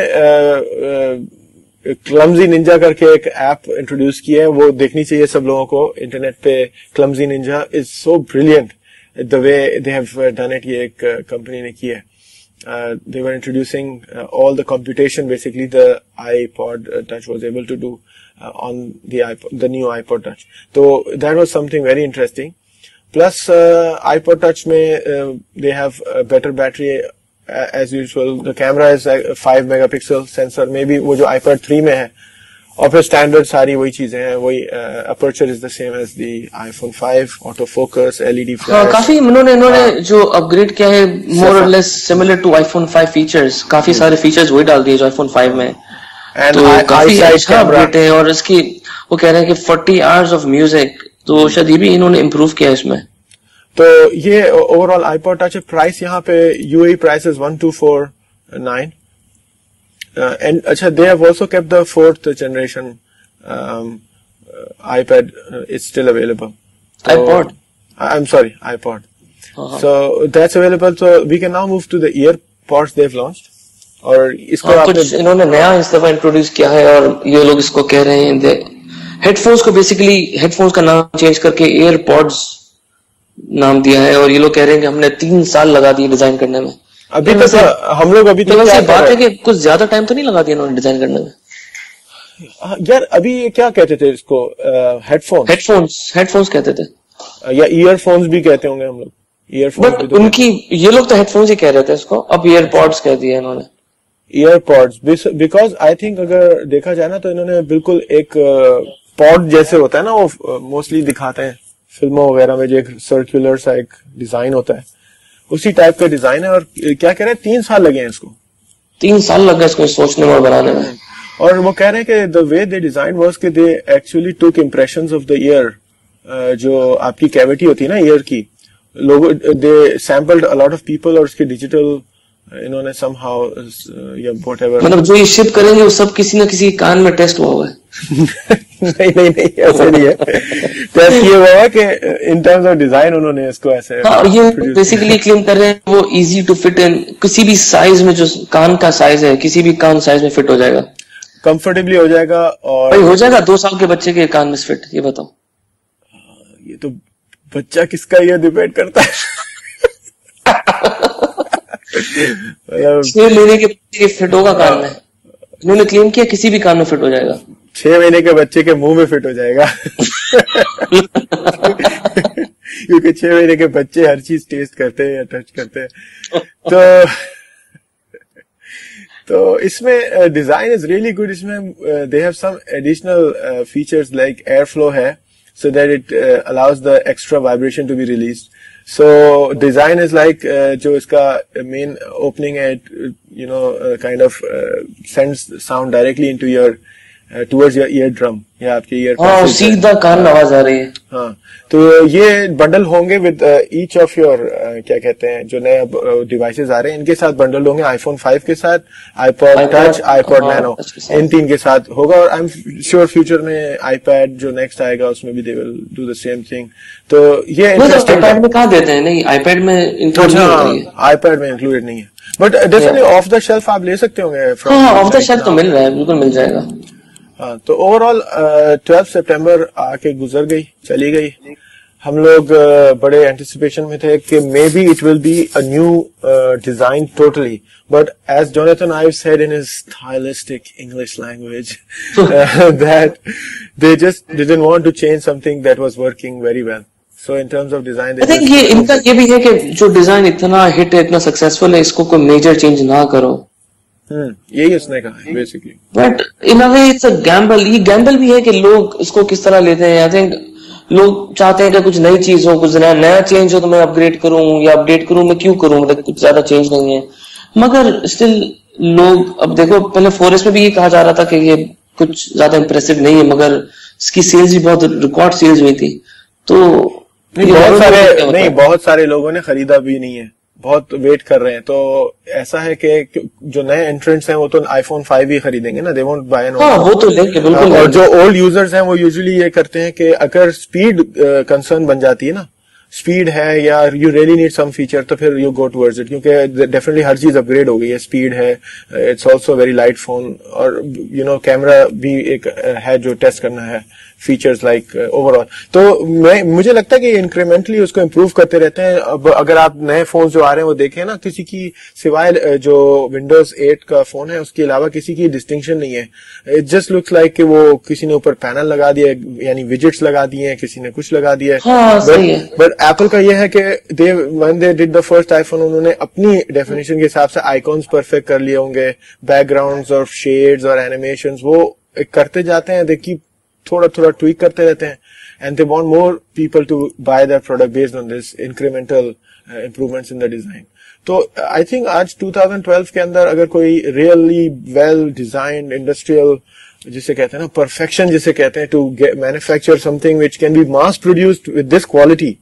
क्लमजी निंजा करके एक ऐप इंट्रोड्यूस किया है, वो देखनी चाहिए सब लोगों को इंटरनेट पे. Clumsy Ninja is so brilliant the way they have done it. ये एक कंपनी ने किया है. they were introducing all the computation basically the iPod Touch was able to do on the new iPod Touch. So that was something very interesting. Plus iPod Touch में they have a better battery as usual. The camera is 5 megapixel sensor. Maybe वो जो iPod 3 में है, और फिर standard सारी वही चीजें हैं. वही aperture is the same as the iPhone 5, auto focus, LED flash. हाँ, काफी इन्होंने जो अपग्रेड किया है मोर और less similar to iPhone 5 features. काफी सारे फीचर्स वही डाल दिए जो iPhone 5 में. तो काफी अच्छा अपग्रेड है. और इसकी वो कह रहे हैं कि 40 hours ऑफ म्यूजिक, तो शायद ये भी इन्होंने इम्प्रूव किया है इसमें. तो ये ओवरऑल iPod Touch प्राइस यहाँ पे UAE price is 1249 and अच्छा they have also kept the 4th generation iPad is still available. iPod. I'm sorry, iPod. So that's available. So we can now move to the EarPods they've launched. और इसको कुछ इन्होंने नया इस दफा introduce किया है और ये लोग इसको कह रहे हैं हेडफोन्स को बेसिकली हेडफोन्स का नाम चेंज करके एयरपॉड्स नाम दिया है और ये लोग कह रहे हैं कि हमने 3 साल लगा दिए डिजाइन करने में. अभी तक हम लोग अभी तक क्या बात है कि कुछ ज्यादा टाइम तो नहीं लगा दिया इन्होंने डिजाइन करने में. यार अभी क्या कहते थे इसको हेडफोन्स कहते थे या ईयरफोन्स भी कहते होंगे हम लोग. ईयरफोन्स बट उनकी ये लोग तो हेडफोन्स ही कह रहे थे इसको, अब ईयरपॉड्स कह दिया इन्होंने. ईयरपॉड्स बिकॉज आई थिंक अगर देखा जाए ना तो इन्होंने बिल्कुल एक पॉड जैसे होता है ना वो मोस्टली दिखाते हैं फिल्मों वगैरह में जो एक सर्कुलर सा एक डिजाइन होता है उसी टाइप का डिजाइन है. और क्या कह रहे हैं 3 साल लगे हैं इसको. 3 साल लग गए इसको सोचने में और बनाने में. और वो कह रहे हैं कि the way they design was कि they actually took impressions of the ear. जो आपकी कैविटी होती है ना ईयर की, लोगों they sampled a lot of people और उसके डिजिटल इन्होंने somehow या whatever मतलब जो ये शिप करेंगे वो सब किसी न किसी कान में टेस्ट हुआ हुआ है. नहीं ऐसे नहीं है. टेस्ट ये हुआ है कि इन टर्म्स ऑफ डिजाइन उन्होंने इसको ऐसे ये बेसिकली क्लेम कर रहे हैं वो इजी टू फिट इन किसी भी साइज में, जो कान का साइज है किसी भी कान साइज में फिट हो जाएगा, कंफर्टेबली हो जाएगा. और भाई हो जाएगा 2 साल के बच्चे के कान में फिट. ये बताओ, ये तो बच्चा किसका ये डिपेंड करता है. 6 महीने के बच्चे के फिट होगा कान में. इन्होंने क्लेम किया किसी भी कान में फिट हो जाएगा. 6 महीने के बच्चे के मुंह में फिट हो जाएगा. क्योंकि 6 महीने के बच्चे हर चीज टेस्ट करते हैं या टच करते हैं. तो इसमें डिजाइन इज रियली गुड. इसमें they have some additional features like air flow है, so that it allows the extra vibration to be released. So design is like जो इसका main opening है, kind of sends sound directly into your towards your eardrum या आपके year. हाँ, सीधा कान में आवाज आ रही है. हाँ, तो ये बंडल होंगे विद ईच ऑफ योर क्या कहते हैं जो नए डिवाइसेस आ रहे हैं इनके साथ बंडल होंगे. iPhone 5 के साथ, iPod Touch, iPod Nano, इन 3 के साथ होगा. और आई एम श्योर फ्यूचर में iPad जो नेक्स्ट आएगा उसमें भी they will do the same thing. तो ये इंटरेस्टिंग. iPad में कहाँ देते हैं? नहीं, iPad में इंक्लूड नहीं होता है. iPad में इंक्लूडेड नहीं है, but definitely of the shelf आप ले सकते होंगे. हाँ, ऑफ द शेल्फ तो मिल रहा है, बिल्कुल मिल जाएगा. हाँ, तो ओवरऑल 12 सितंबर आके गुजर गई, चली गई. हम लोग बड़े एंटिसिपेशन में थे कि maybe it will be a new design totally, but as Jonathan Ive said in his stylistic English language that they just didn't want to change something that was working very well. So in terms of design, I think ये इनका ये भी है कि जो design इतना hit है, इतना सक्सेसफुल है, इसको कोई मेजर चेंज ना करो. यही उसने कहा है basically. But in a way it's a gamble. ये गैम्बल भी है कि लोग इसको किस तरह लेते हैं. आई थिंक लोग चाहते हैं कि कुछ नई चीज हो, कुछ नया चेंज हो तो मैं अपग्रेड करूं या अपडेट करूं. मैं क्यों करूं, मतलब कुछ ज्यादा चेंज नहीं है. मगर स्टिल लोग, अब देखो पहले 4S में भी ये कहा जा रहा था कि ये कुछ ज्यादा इंप्रेसिव नहीं है, मगर इसकी सेल्स भी बहुत रिकॉर्ड सेल्स हुई थी. तो बहुत सारे लोगों ने खरीदा भी नहीं है, बहुत वेट कर रहे हैं. तो ऐसा है कि जो नए एंट्रेंट्स हैं वो तो iPhone 5 ही खरीदेंगे ना, दे वोंट बाय एन. हाँ, वो तो लेंगे बिल्कुल. और जो ओल्ड यूजर्स हैं वो यूजुअली ये करते हैं कि अगर स्पीड कंसर्न बन जाती है ना, स्पीड है या you really need some feature, तो फिर यू गो टुवर्ड्स इट, क्योंकि डेफिनेटली हर चीज अपग्रेड हो गई है. स्पीड है, it's also very light phone, और कैमरा भी एक है जो टेस्ट करना है, फीचर्स लाइक ओवरऑल. तो मुझे लगता है कि इंक्रीमेंटली उसको इम्प्रूव करते रहते हैं. अब अगर आप नए फोन जो आ रहे हैं वो देखें ना, किसी की सिवाय जो विंडोज 8 का फोन है उसके अलावा किसी की डिस्टिंक्शन नहीं है. इट जस्ट लुक्स लाइक कि वो किसी ने ऊपर पैनल लगा दिया, यानी विजेट्स लगा दिए हैं, किसी ने कुछ लगा दिया है. बट एप्पल का यह है कि when they did the first iPhone, उन्होंने अपनी डेफिनेशन के हिसाब से आइकॉन्स परफेक्ट कर लिए होंगे, बैकग्राउंड्स और शेड्स और एनिमेशंस वो करते जाते हैं. देखिए थोड़ा थोड़ा ट्वीक करते रहते हैं, and they want more people to buy that product based on this incremental improvements in the design. तो आई थिंक आज 2012 के अंदर अगर कोई रियली वेल डिजाइंड इंडस्ट्रियल, जिसे कहते हैं ना परफेक्शन जिसे कहते हैं, to manufacture something which can be mass produced with this quality,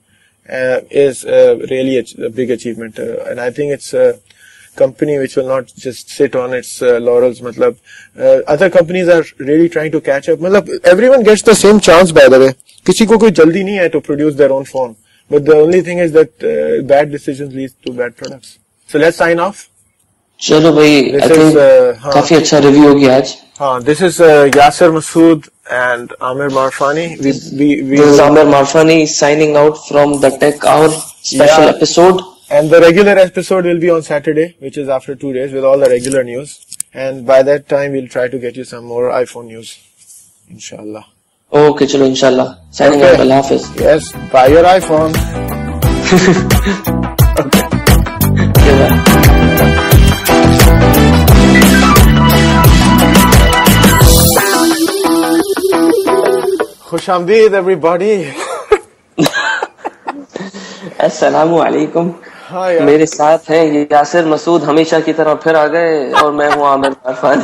is really a big achievement, and I think it's a company which will not just sit on its laurels. Matlab, other companies are really trying to catch up. Matlab, everyone gets the same chance, by the way. Kisi ko koi jaldi nahi hai to produce their own phone, but the only thing is that bad decisions lead to bad products. So let's sign off. چلو بھائی, I think کافی اچھا review ہو گیا آج. This is Yasser Masood and Amir Marfani. This is Amir Marfani signing out from the Tech Hour special episode. And the regular episode will be on Saturday, which is after 2 days, with all the regular news. And by that time, we'll try to get you some more iPhone news. Inshallah. Okay, chalo, inshallah. Signing out. Allah Hafiz. Yes, buy your iPhone. Okay, bye. خوش آمدید everybody. السلام علیکم. میرے ساتھ ہیں یاسر مسعود, ہمیشہ کی طرح پھر آ گئے, اور میں ہوں عامر عرفان.